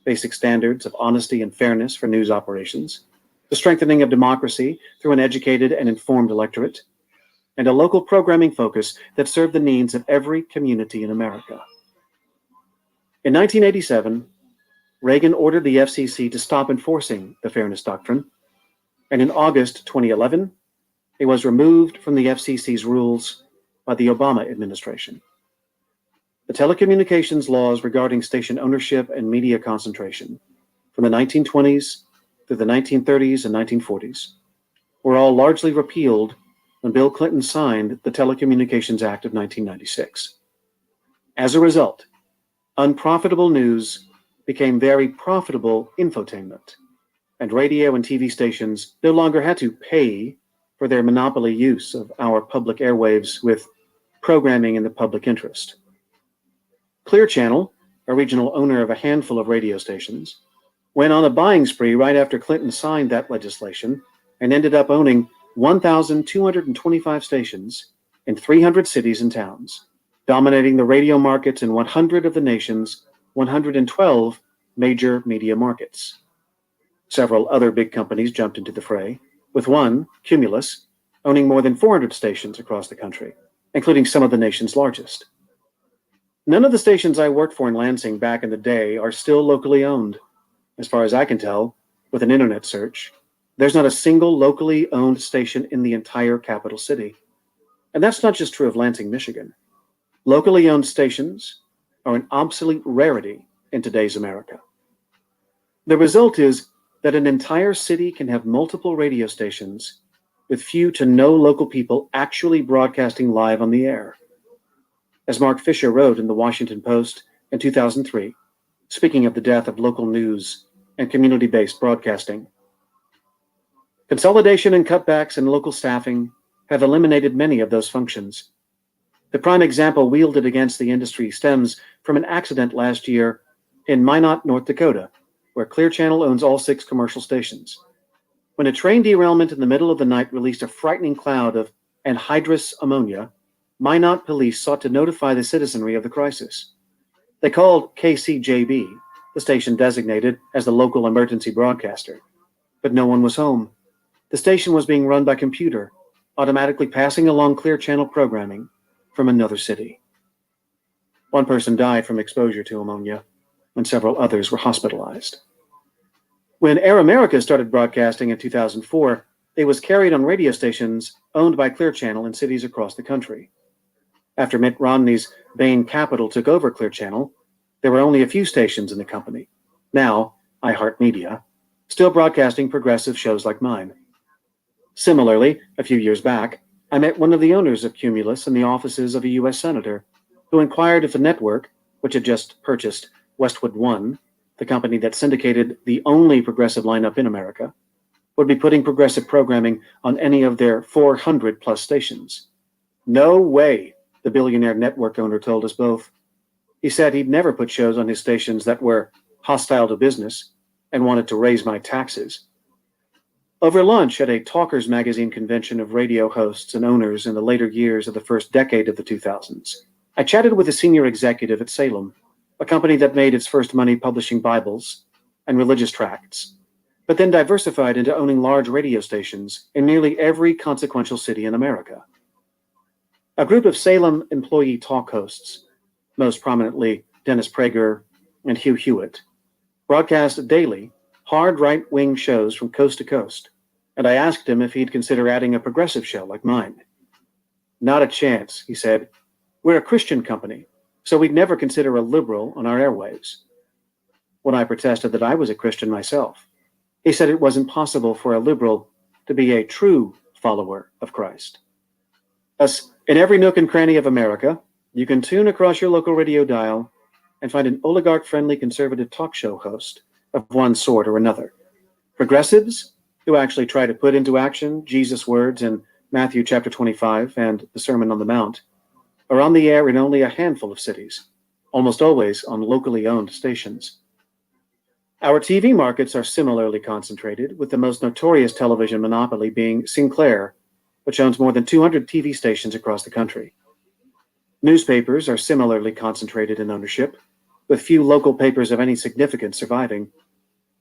basic standards of honesty and fairness for news operations, the strengthening of democracy through an educated and informed electorate, and a local programming focus that served the needs of every community in America. In 1987, Reagan ordered the FCC to stop enforcing the Fairness Doctrine, and in August 2011, it was removed from the FCC's rules by the Obama administration. The telecommunications laws regarding station ownership and media concentration from the 1920s through the 1930s and 1940s were all largely repealed when Bill Clinton signed the Telecommunications Act of 1996. As a result, unprofitable news became very profitable infotainment, and radio and TV stations no longer had to pay for their monopoly use of our public airwaves with programming in the public interest. Clear Channel, a regional owner of a handful of radio stations, went on a buying spree right after Clinton signed that legislation and ended up owning 1,225 stations in 300 cities and towns, dominating the radio markets in 100 of the nation's 112 major media markets. Several other big companies jumped into the fray, with one, Cumulus, owning more than 400 stations across the country, including some of the nation's largest. None of the stations I worked for in Lansing back in the day are still locally owned. As far as I can tell, with an internet search, there's not a single locally owned station in the entire capital city. And that's not just true of Lansing, Michigan. Locally owned stations are an obsolete rarity in today's America. The result is that an entire city can have multiple radio stations with few to no local people actually broadcasting live on the air. As Mark Fisher wrote in the Washington Post in 2003, speaking of the death of local news and community-based broadcasting, consolidation and cutbacks in local staffing have eliminated many of those functions. The prime example wielded against the industry stems from an accident last year in Minot, North Dakota, where Clear Channel owns all 6 commercial stations. When a train derailment in the middle of the night released a frightening cloud of anhydrous ammonia, Minot police sought to notify the citizenry of the crisis. They called KCJB, the station designated as the local emergency broadcaster, but no one was home. The station was being run by computer, automatically passing along Clear Channel programming from another city. One person died from exposure to ammonia, and several others were hospitalized. When Air America started broadcasting in 2004, it was carried on radio stations owned by Clear Channel in cities across the country. After Mitt Romney's Bain Capital took over Clear Channel, there were only a few stations in the company. Now, iHeartMedia still broadcasting progressive shows like mine. Similarly, a few years back, I met one of the owners of Cumulus in the offices of a U.S. senator who inquired if the network, which had just purchased Westwood One, the company that syndicated the only progressive lineup in America, would be putting progressive programming on any of their 400-plus stations. No way, the billionaire network owner told us both. He said he'd never put shows on his stations that were hostile to business and wanted to raise my taxes. Over lunch at a Talkers magazine convention of radio hosts and owners in the later years of the first decade of the 2000s, I chatted with a senior executive at Salem, a company that made its first money publishing Bibles and religious tracts, but then diversified into owning large radio stations in nearly every consequential city in America. A group of Salem employee talk hosts, most prominently Dennis Prager and Hugh Hewitt, broadcast daily hard right-wing shows from coast to coast, and I asked him if he'd consider adding a progressive show like mine. Not a chance, he said. We're a Christian company, so we'd never consider a liberal on our airwaves. When I protested that I was a Christian myself, he said it wasn't possible for a liberal to be a true follower of Christ. Thus, in every nook and cranny of America, you can tune across your local radio dial and find an oligarch-friendly conservative talk show host of one sort or another. Progressives, who actually try to put into action Jesus' words in Matthew chapter 25 and the Sermon on the Mount, are on the air in only a handful of cities, almost always on locally owned stations. Our TV markets are similarly concentrated, with the most notorious television monopoly being Sinclair, which owns more than 200 TV stations across the country. Newspapers are similarly concentrated in ownership, with few local papers of any significance surviving,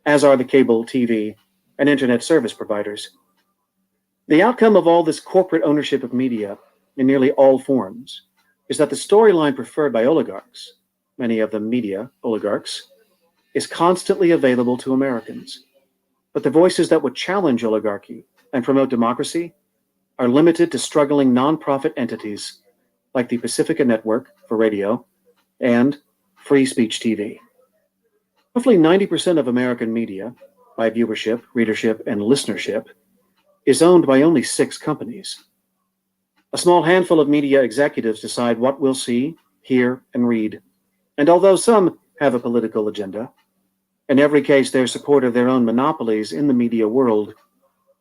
as are the cable, TV, and internet service providers. The outcome of all this corporate ownership of media in nearly all forms is that the storyline preferred by oligarchs, many of them media oligarchs, is constantly available to Americans. But the voices that would challenge oligarchy and promote democracy are limited to struggling nonprofit entities like the Pacifica Network for radio and Free Speech TV. Roughly 90% of American media, by viewership, readership, and listenership, is owned by only 6 companies. A small handful of media executives decide what we'll see, hear, and read. And although some have a political agenda, in every case their support of their own monopolies in the media world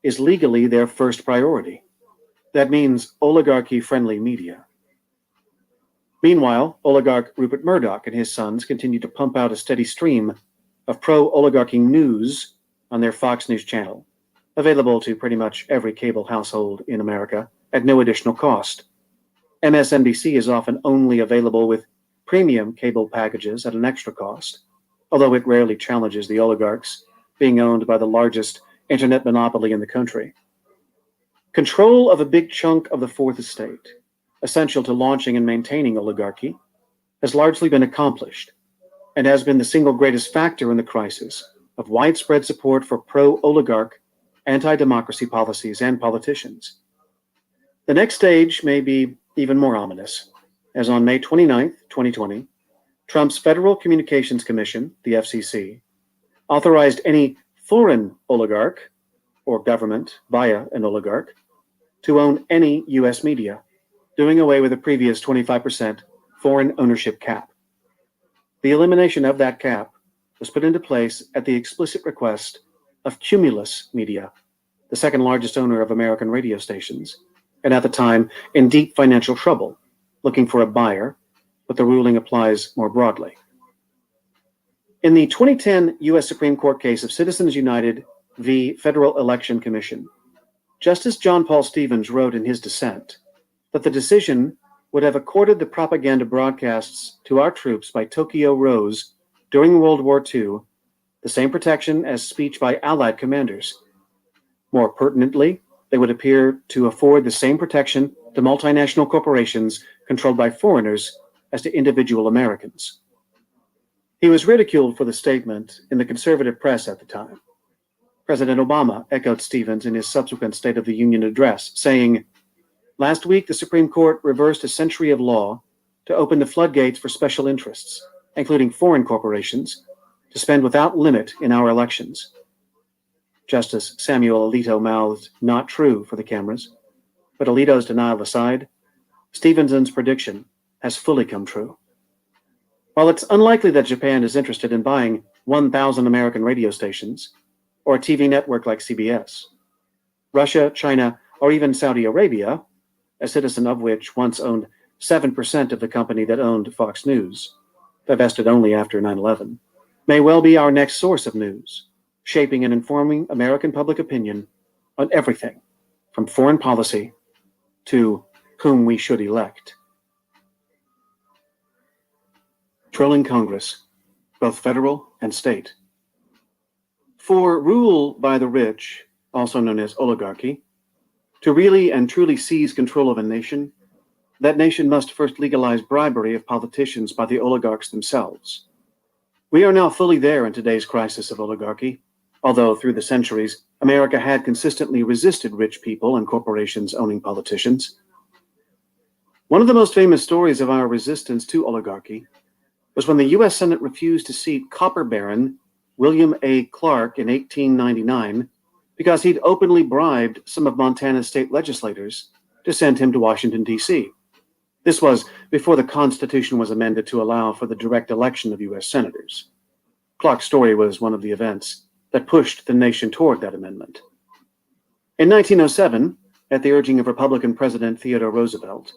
is legally their first priority. That means oligarchy-friendly media. Meanwhile, oligarch Rupert Murdoch and his sons continue to pump out a steady stream of pro-oligarchy news on their Fox News channel, available to pretty much every cable household in America at no additional cost. MSNBC is often only available with premium cable packages at an extra cost, although it rarely challenges the oligarchs, being owned by the largest internet monopoly in the country. Control of a big chunk of the Fourth Estate, essential to launching and maintaining oligarchy, has largely been accomplished and has been the single greatest factor in the crisis of widespread support for pro-oligarch, anti-democracy policies and politicians. The next stage may be even more ominous, as on May 29, 2020, Trump's Federal Communications Commission, the FCC, authorized any foreign oligarch or government via an oligarch to own any U.S. media, doing away with the previous 25% foreign ownership cap. The elimination of that cap was put into place at the explicit request of Cumulus Media, the second largest owner of American radio stations, and at the time in deep financial trouble, looking for a buyer, but the ruling applies more broadly. In the 2010 U.S. Supreme Court case of Citizens United v. Federal Election Commission, Justice John Paul Stevens wrote in his dissent that the decision would have accorded the propaganda broadcasts to our troops by Tokyo Rose during World War II the same protection as speech by Allied commanders. More pertinently, they would appear to afford the same protection to multinational corporations controlled by foreigners as to individual Americans. He was ridiculed for the statement in the conservative press at the time. President Obama echoed Stevens in his subsequent State of the Union address, saying, "Last week, the Supreme Court reversed a century of law to open the floodgates for special interests, including foreign corporations, to spend without limit in our elections. Justice Samuel Alito mouthed, "Not true," for the cameras. But Alito's denial aside, Stevenson's prediction has fully come true. While it's unlikely that Japan is interested in buying 1,000 American radio stations or a TV network like CBS, Russia, China, or even Saudi Arabia, a citizen of which once owned 7% of the company that owned Fox News, divested only after 9/11, may well be our next source of news, shaping and informing American public opinion on everything from foreign policy to whom we should elect. Trolling Congress, both federal and state. For rule by the rich, also known as oligarchy, to really and truly seize control of a nation, that nation must first legalize bribery of politicians by the oligarchs themselves. We are now fully there in today's crisis of oligarchy, although through the centuries, America had consistently resisted rich people and corporations owning politicians. One of the most famous stories of our resistance to oligarchy was when the U.S. Senate refused to seat copper baron William A. Clark in 1899 because he'd openly bribed some of Montana's state legislators to send him to Washington, D.C. This was before the Constitution was amended to allow for the direct election of U.S. senators. Clark's story was one of the events that pushed the nation toward that amendment. In 1907, at the urging of Republican President Theodore Roosevelt,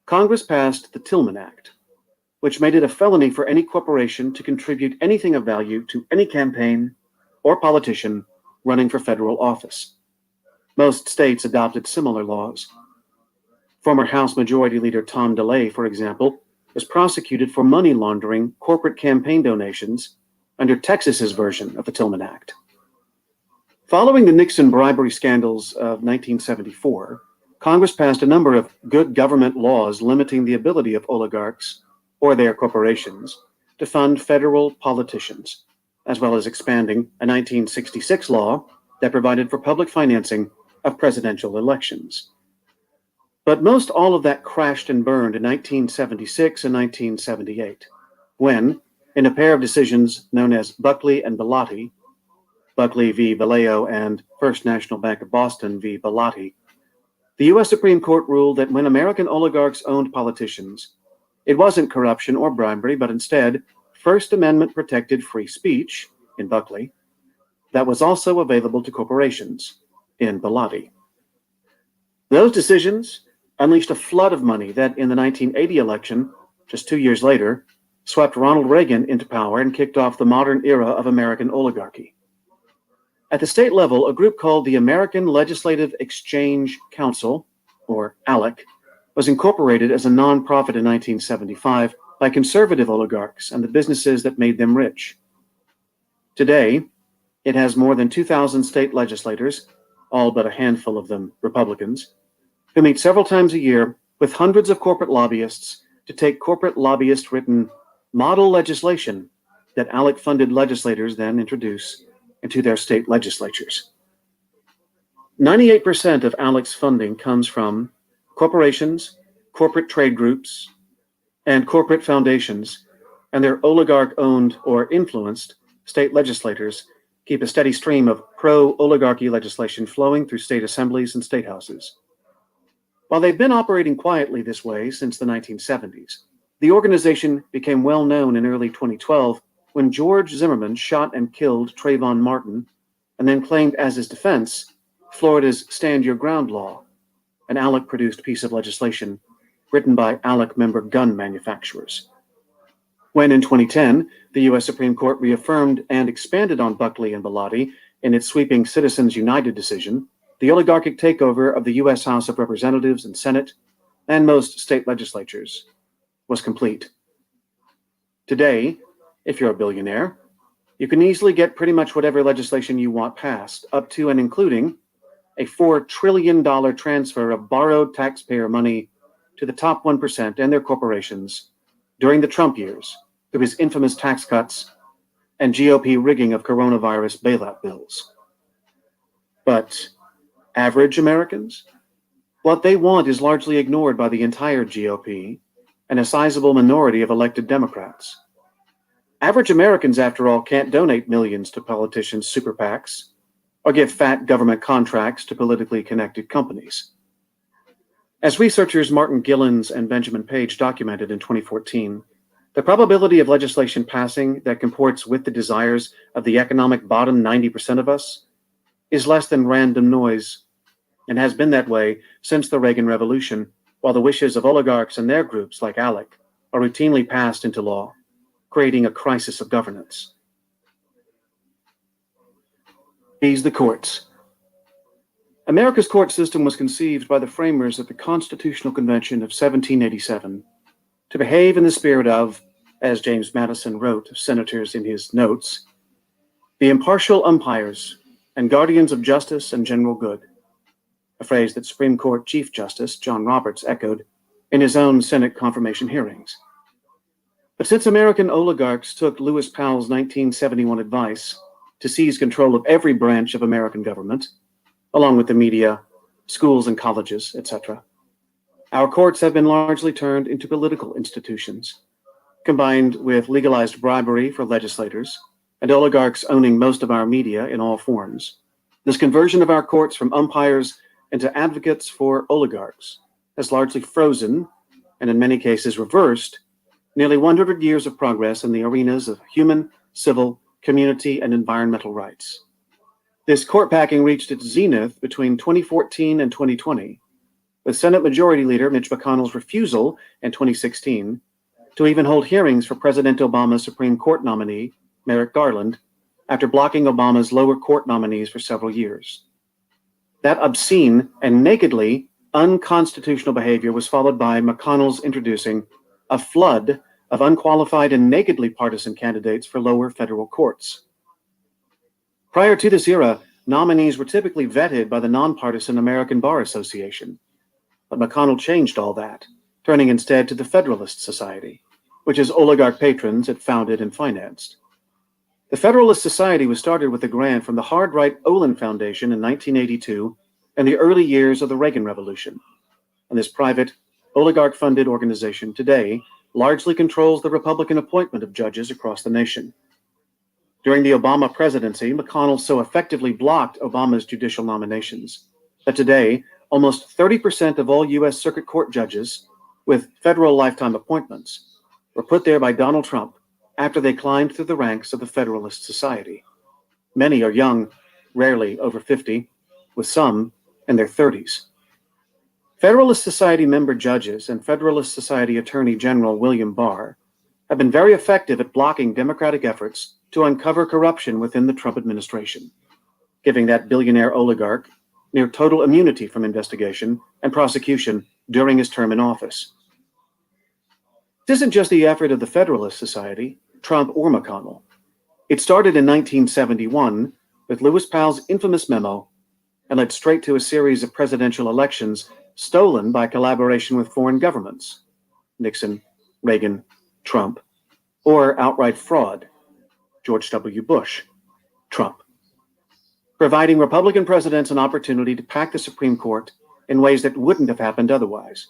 Congress passed the Tillman Act, which made it a felony for any corporation to contribute anything of value to any campaign or politician running for federal office. Most states adopted similar laws. Former House Majority Leader Tom DeLay, for example, was prosecuted for money laundering corporate campaign donations under Texas's version of the Tillman Act. Following the Nixon bribery scandals of 1974, Congress passed a number of good government laws limiting the ability of oligarchs or their corporations to fund federal politicians, as well as expanding a 1966 law that provided for public financing of presidential elections. But most all of that crashed and burned in 1976 and 1978, when, in a pair of decisions known as Buckley and Bellotti, Buckley v. Vallejo and First National Bank of Boston v. Bellotti, the U.S. Supreme Court ruled that when American oligarchs owned politicians, it wasn't corruption or bribery, but instead First Amendment protected free speech, in Buckley, that was also available to corporations, in Bellotti. Those decisions unleashed a flood of money that, in the 1980 election, just 2 years later, swept Ronald Reagan into power and kicked off the modern era of American oligarchy. At the state level, a group called the American Legislative Exchange Council, or ALEC, was incorporated as a nonprofit in 1975 by conservative oligarchs and the businesses that made them rich. Today, it has more than 2,000 state legislators, all but a handful of them Republicans, who meet several times a year with hundreds of corporate lobbyists to take corporate lobbyist-written model legislation that ALEC-funded legislators then introduce into their state legislatures. 98% of ALEC's funding comes from corporations, corporate trade groups, and corporate foundations, and their oligarch-owned or influenced state legislators keep a steady stream of pro-oligarchy legislation flowing through state assemblies and state houses. While they've been operating quietly this way since the 1970s, the organization became well known in early 2012 when George Zimmerman shot and killed Trayvon Martin and then claimed as his defense Florida's Stand Your Ground law, an ALEC-produced piece of legislation written by ALEC member gun manufacturers. When in 2010, the U.S. Supreme Court reaffirmed and expanded on Buckley and Bellotti in its sweeping Citizens United decision, the oligarchic takeover of the U.S. House of Representatives and Senate, and most state legislatures, was complete. Today, if you're a billionaire, you can easily get pretty much whatever legislation you want passed, up to and including a $4 trillion transfer of borrowed taxpayer money to the top 1% and their corporations during the Trump years through his infamous tax cuts and GOP rigging of coronavirus bailout bills. But average Americans? What they want is largely ignored by the entire GOP and a sizable minority of elected Democrats. Average Americans, after all, can't donate millions to politicians' super PACs or give fat government contracts to politically connected companies. As researchers Martin Gillens and Benjamin Page documented in 2014, the probability of legislation passing that comports with the desires of the economic bottom 90% of us is less than random noise, and has been that way since the Reagan Revolution, while the wishes of oligarchs and their groups like ALEC are routinely passed into law, creating a crisis of governance. These the courts. America's court system was conceived by the framers of the Constitutional Convention of 1787 to behave in the spirit of, as James Madison wrote of senators in his notes, the impartial umpires and guardians of justice and general good, a phrase that Supreme Court Chief Justice John Roberts echoed in his own Senate confirmation hearings. But since American oligarchs took Lewis Powell's 1971 advice to seize control of every branch of American government, along with the media, schools and colleges, etc., our courts have been largely turned into political institutions, combined with legalized bribery for legislators and oligarchs owning most of our media in all forms. This conversion of our courts from umpires into advocates for oligarchs has largely frozen, and in many cases reversed, nearly 100 years of progress in the arenas of human, civil, community, and environmental rights. This court packing reached its zenith between 2014 and 2020, with Senate Majority Leader Mitch McConnell's refusal in 2016 to even hold hearings for President Obama's Supreme Court nominee, Merrick Garland, after blocking Obama's lower court nominees for several years. That obscene and nakedly unconstitutional behavior was followed by McConnell's introducing a flood of unqualified and nakedly partisan candidates for lower federal courts. Prior to this era, nominees were typically vetted by the nonpartisan American Bar Association, but McConnell changed all that, turning instead to the Federalist Society, which his oligarch patrons had founded and financed. The Federalist Society was started with a grant from the hard-right Olin Foundation in 1982 in the early years of the Reagan Revolution, and this private, oligarch-funded organization today largely controls the Republican appointment of judges across the nation. During the Obama presidency, McConnell so effectively blocked Obama's judicial nominations that today, almost 30% of all U.S. Circuit Court judges with federal lifetime appointments were put there by Donald Trump after they climbed through the ranks of the Federalist Society. Many are young, rarely over 50, with some in their 30s. Federalist Society member judges and Federalist Society Attorney General William Barr have been very effective at blocking Democratic efforts to uncover corruption within the Trump administration, giving that billionaire oligarch near total immunity from investigation and prosecution during his term in office. This isn't just the effort of the Federalist Society, Trump or McConnell. It started in 1971 with Lewis Powell's infamous memo and led straight to a series of presidential elections stolen by collaboration with foreign governments, Nixon, Reagan, Trump, or outright fraud, George W. Bush, Trump, providing Republican presidents an opportunity to pack the Supreme Court in ways that wouldn't have happened otherwise.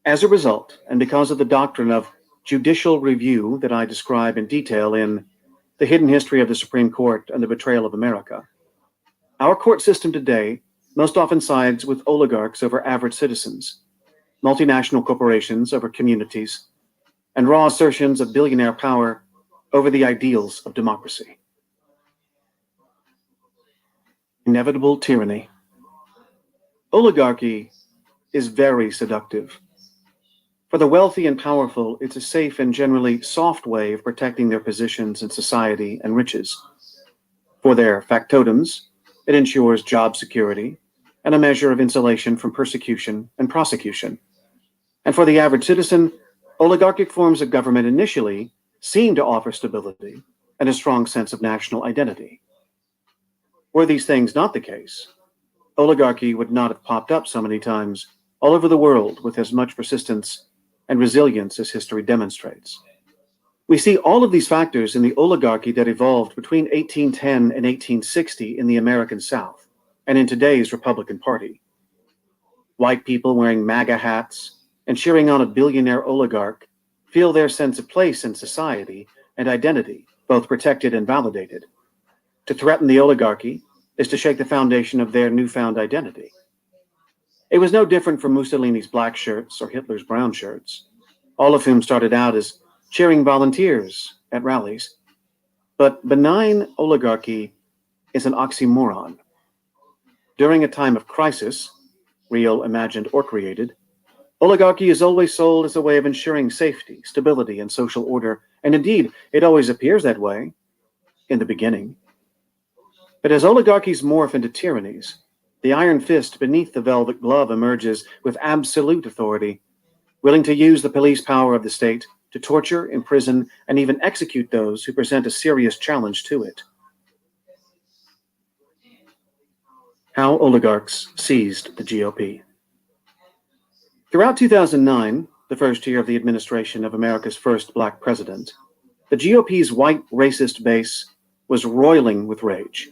As a result, and because of the doctrine of judicial review that I describe in detail in The Hidden History of the Supreme Court and the Betrayal of America, our court system today most often sides with oligarchs over average citizens, multinational corporations over communities, and raw assertions of billionaire power over the ideals of democracy. Inevitable tyranny. Oligarchy is very seductive. For the wealthy and powerful, it's a safe and generally soft way of protecting their positions in society and riches. For their factotums, it ensures job security and a measure of insulation from persecution and prosecution. And for the average citizen, oligarchic forms of government initially seem to offer stability and a strong sense of national identity. Were these things not the case, oligarchy would not have popped up so many times all over the world with as much persistence and resilience as history demonstrates. We see all of these factors in the oligarchy that evolved between 1810 and 1860 in the American South and in today's Republican Party. White people wearing MAGA hats and cheering on a billionaire oligarch feel their sense of place in society and identity both protected and validated. To threaten the oligarchy, is to shake the foundation of their newfound identity. It was no different from Mussolini's black shirts or Hitler's brown shirts, all of whom started out as cheering volunteers at rallies. But benign oligarchy is an oxymoron. During a time of crisis, real, imagined, or created, oligarchy is always sold as a way of ensuring safety, stability, and social order, and indeed, it always appears that way in the beginning. But as oligarchies morph into tyrannies, the iron fist beneath the velvet glove emerges with absolute authority, willing to use the police power of the state to torture, imprison, and even execute those who present a serious challenge to it. How oligarchs seized the GOP. Throughout 2009, the first year of the administration of America's first black president, the GOP's white racist base was roiling with rage.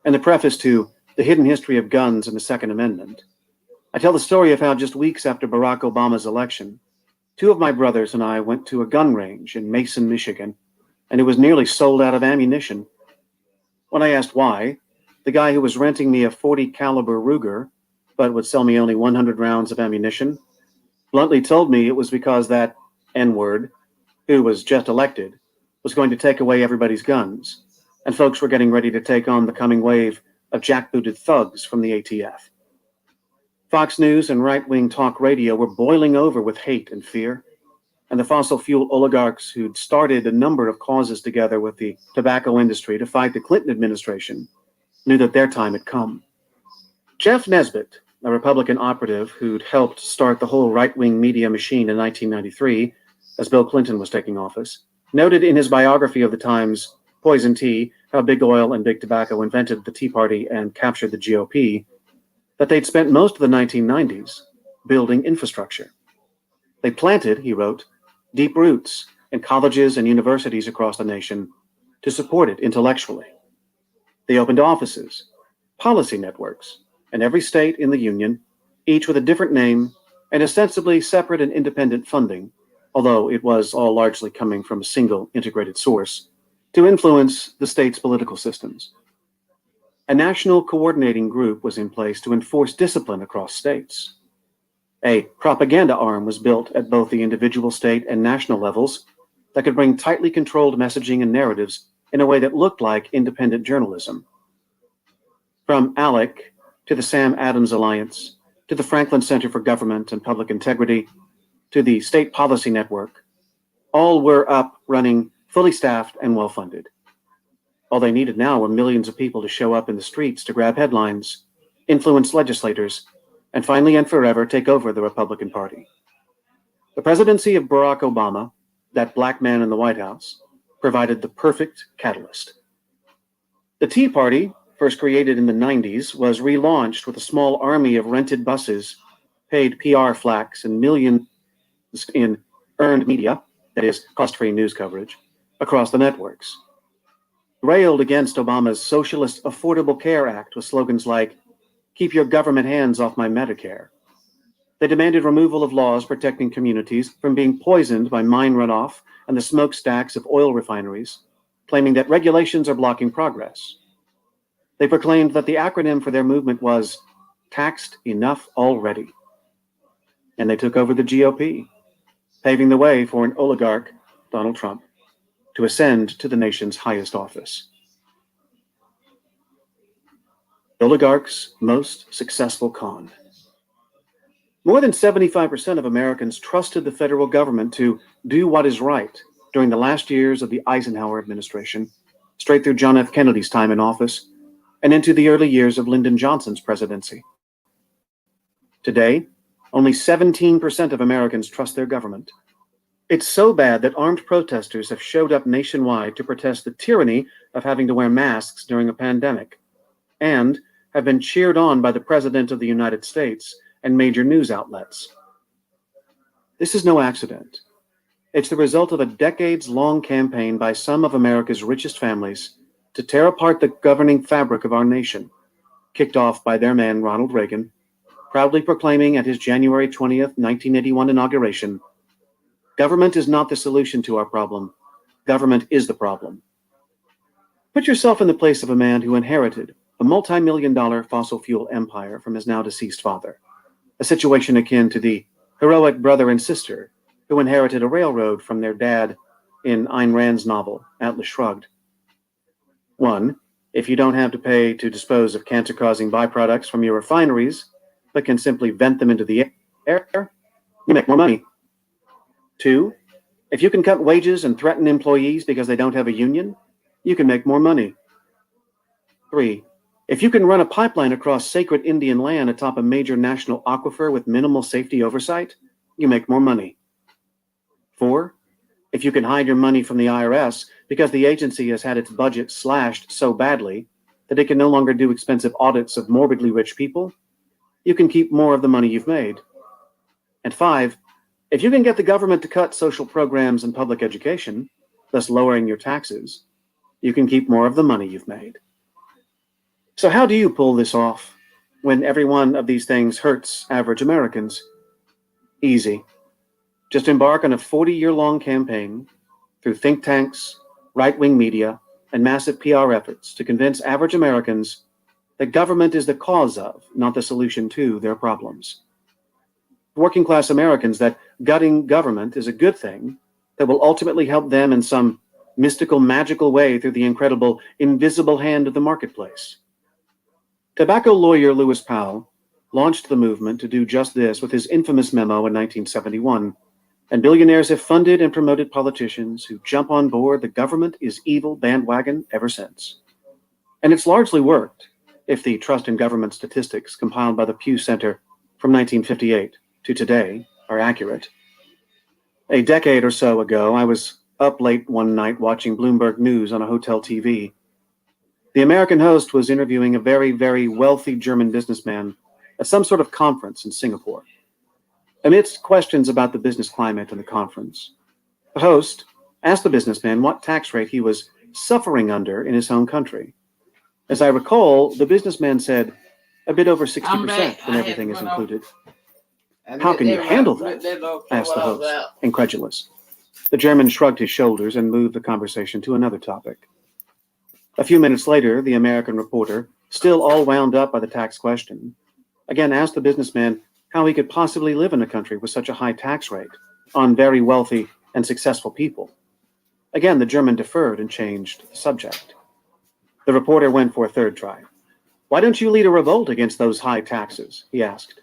In the preface to The Hidden History of Guns and the Second Amendment, I tell the story of how just weeks after Barack Obama's election, two of my brothers and I went to a gun range in Mason, Michigan, and it was nearly sold out of ammunition. When I asked why, the guy who was renting me a .40 caliber Ruger, but would sell me only 100 rounds of ammunition, bluntly told me it was because that N-word, who was just elected, was going to take away everybody's guns, and folks were getting ready to take on the coming wave of jackbooted thugs from the ATF. Fox News and right-wing talk radio were boiling over with hate and fear, and the fossil fuel oligarchs who'd started a number of causes together with the tobacco industry to fight the Clinton administration knew that their time had come. Jeff Nesbitt, a Republican operative who'd helped start the whole right-wing media machine in 1993, as Bill Clinton was taking office, noted in his biography of the Times, Poison Tea, How Big Oil and Big Tobacco Invented the Tea Party and Captured the GOP, that they'd spent most of the 1990s building infrastructure. They planted, he wrote, deep roots in colleges and universities across the nation to support it intellectually. They opened offices, policy networks, in every state in the Union, each with a different name and ostensibly separate and independent funding, although it was all largely coming from a single integrated source, to influence the state's political systems. A national coordinating group was in place to enforce discipline across states. A propaganda arm was built at both the individual state and national levels that could bring tightly controlled messaging and narratives in a way that looked like independent journalism. From ALEC to the Sam Adams Alliance, to the Franklin Center for Government and Public Integrity, to the State Policy Network, all were up, running, fully staffed, and well-funded. All they needed now were millions of people to show up in the streets to grab headlines, influence legislators, and finally and forever take over the Republican Party. The presidency of Barack Obama, that black man in the White House, provided the perfect catalyst. The Tea Party, first created in the 90s, was relaunched with a small army of rented buses, paid PR flacks, and millions in earned media, that is, cost-free news coverage, across the networks. Railed against Obama's Socialist Affordable Care Act with slogans like, "Keep your government hands off my Medicare." They demanded removal of laws protecting communities from being poisoned by mine runoff and the smokestacks of oil refineries, claiming that regulations are blocking progress. They proclaimed that the acronym for their movement was Taxed Enough Already. And they took over the GOP, paving the way for an oligarch, Donald Trump, to ascend to the nation's highest office. The oligarch's most successful con. More than 75% of Americans trusted the federal government to do what is right during the last years of the Eisenhower administration, straight through John F. Kennedy's time in office, and into the early years of Lyndon Johnson's presidency. Today, only 17% of Americans trust their government. It's so bad that armed protesters have showed up nationwide to protest the tyranny of having to wear masks during a pandemic, and have been cheered on by the President of the United States and major news outlets. This is no accident. It's the result of a decades-long campaign by some of America's richest families to tear apart the governing fabric of our nation, kicked off by their man Ronald Reagan, proudly proclaiming at his January 20th, 1981 inauguration, "Government is not the solution to our problem. Government is the problem." Put yourself in the place of a man who inherited a multi-million-dollar fossil fuel empire from his now deceased father, a situation akin to the heroic brother and sister who inherited a railroad from their dad in Ayn Rand's novel, Atlas Shrugged. One, if you don't have to pay to dispose of cancer-causing byproducts from your refineries, but can simply vent them into the air, you make more money. Two, if you can cut wages and threaten employees because they don't have a union, you can make more money. Three, if you can run a pipeline across sacred Indian land atop a major national aquifer with minimal safety oversight, you make more money. Four, if you can hide your money from the IRS because the agency has had its budget slashed so badly that it can no longer do expensive audits of morbidly rich people, you can keep more of the money you've made. And five, if you can get the government to cut social programs and public education, thus lowering your taxes, you can keep more of the money you've made. So how do you pull this off when every one of these things hurts average Americans? Easy. Just embark on a 40-year-long campaign through think tanks, right-wing media, and massive PR efforts to convince average Americans that government is the cause of, not the solution to, their problems. Working-class Americans that gutting government is a good thing that will ultimately help them in some mystical, magical way through the incredible, invisible hand of the marketplace. Tobacco lawyer Lewis Powell launched the movement to do just this with his infamous memo in 1971, and billionaires have funded and promoted politicians who jump on board the government is evil bandwagon ever since. And it's largely worked, if the trust in government statistics compiled by the Pew Center from 1958 to today are accurate. A decade or so ago, I was up late one night watching Bloomberg News on a hotel TV. The American host was interviewing a very, very wealthy German businessman at some sort of conference in Singapore. Amidst questions about the business climate in the conference, the host asked the businessman what tax rate he was suffering under in his home country. As I recall, the businessman said, a bit over 60% when everything is included. How can you handle that? Asked the host, incredulous. The German shrugged his shoulders and moved the conversation to another topic. A few minutes later, the American reporter, still all wound up by the tax question, again asked the businessman how he could possibly live in a country with such a high tax rate on very wealthy and successful people. Again, the German deferred and changed the subject. The reporter went for a third try. Why don't you lead a revolt against those high taxes? He asked,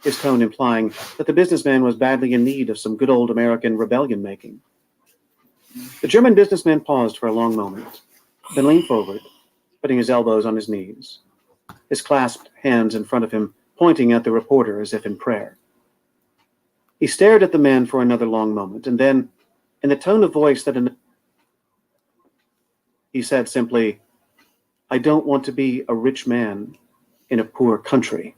his tone implying that the businessman was badly in need of some good old American rebellion making. The German businessman paused for a long moment, then leaned forward, putting his elbows on his knees, his clasped hands in front of him, pointing at the reporter as if in prayer. He stared at the man for another long moment, and then, in the tone of voice he said simply, I don't want to be a rich man in a poor country.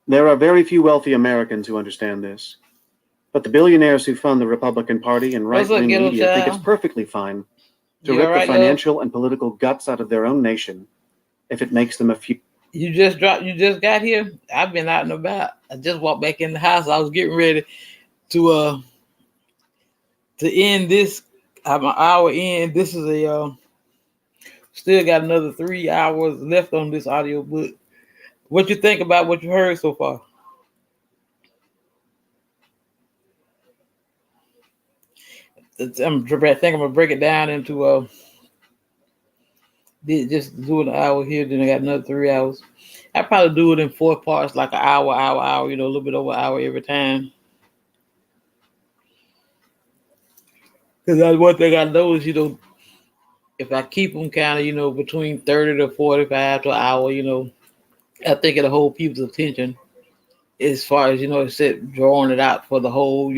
There are very few wealthy Americans who understand this, but the billionaires who fund the Republican Party and right-wing media think it's perfectly fine to rip the financial and political guts out of their own nation if it makes them a few. You just got here? I've been out and about. I just walked back in the house. I was getting ready to end this. I'm an hour in. This is a still got another 3 hours left on this audio book. What you think about what you heard so far? I think I'm gonna break it down into just do an hour here, then I got another 3 hours. I probably do it in 4 parts, like an hour, a little bit over an hour every time. Because that's one thing I know is, if I keep them kind of, between 30 to 45 to an hour, I think it'll hold people's attention as far as, drawing it out for the whole,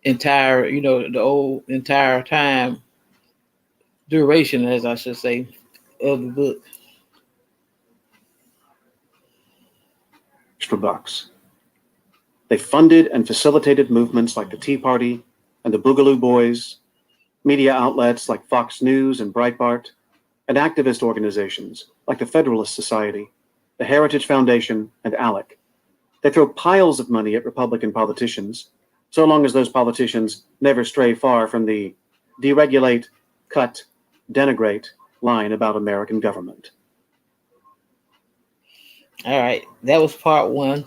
entire, the entire time duration, as I should say, of the book. Extra bucks. They funded and facilitated movements like the Tea Party and the Boogaloo Boys, media outlets like Fox News and Breitbart, and activist organizations like the Federalist Society, the Heritage Foundation, and ALEC. They throw piles of money at Republican politicians, so long as those politicians never stray far from the deregulate, cut, denigrate line about American government. All right, that was part one.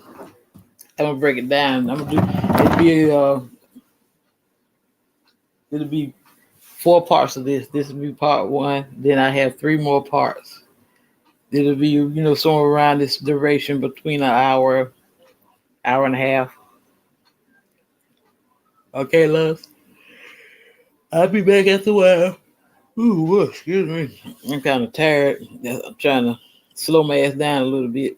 I'm gonna break it down. I'm gonna it'll be 4 parts of this. This will be part one. Then I have 3 more parts. It'll be somewhere around this duration between an hour, hour and a half. Okay, loves. I'll be back after a while. Ooh, excuse me. I'm kind of tired. I'm trying to slow my ass down a little bit.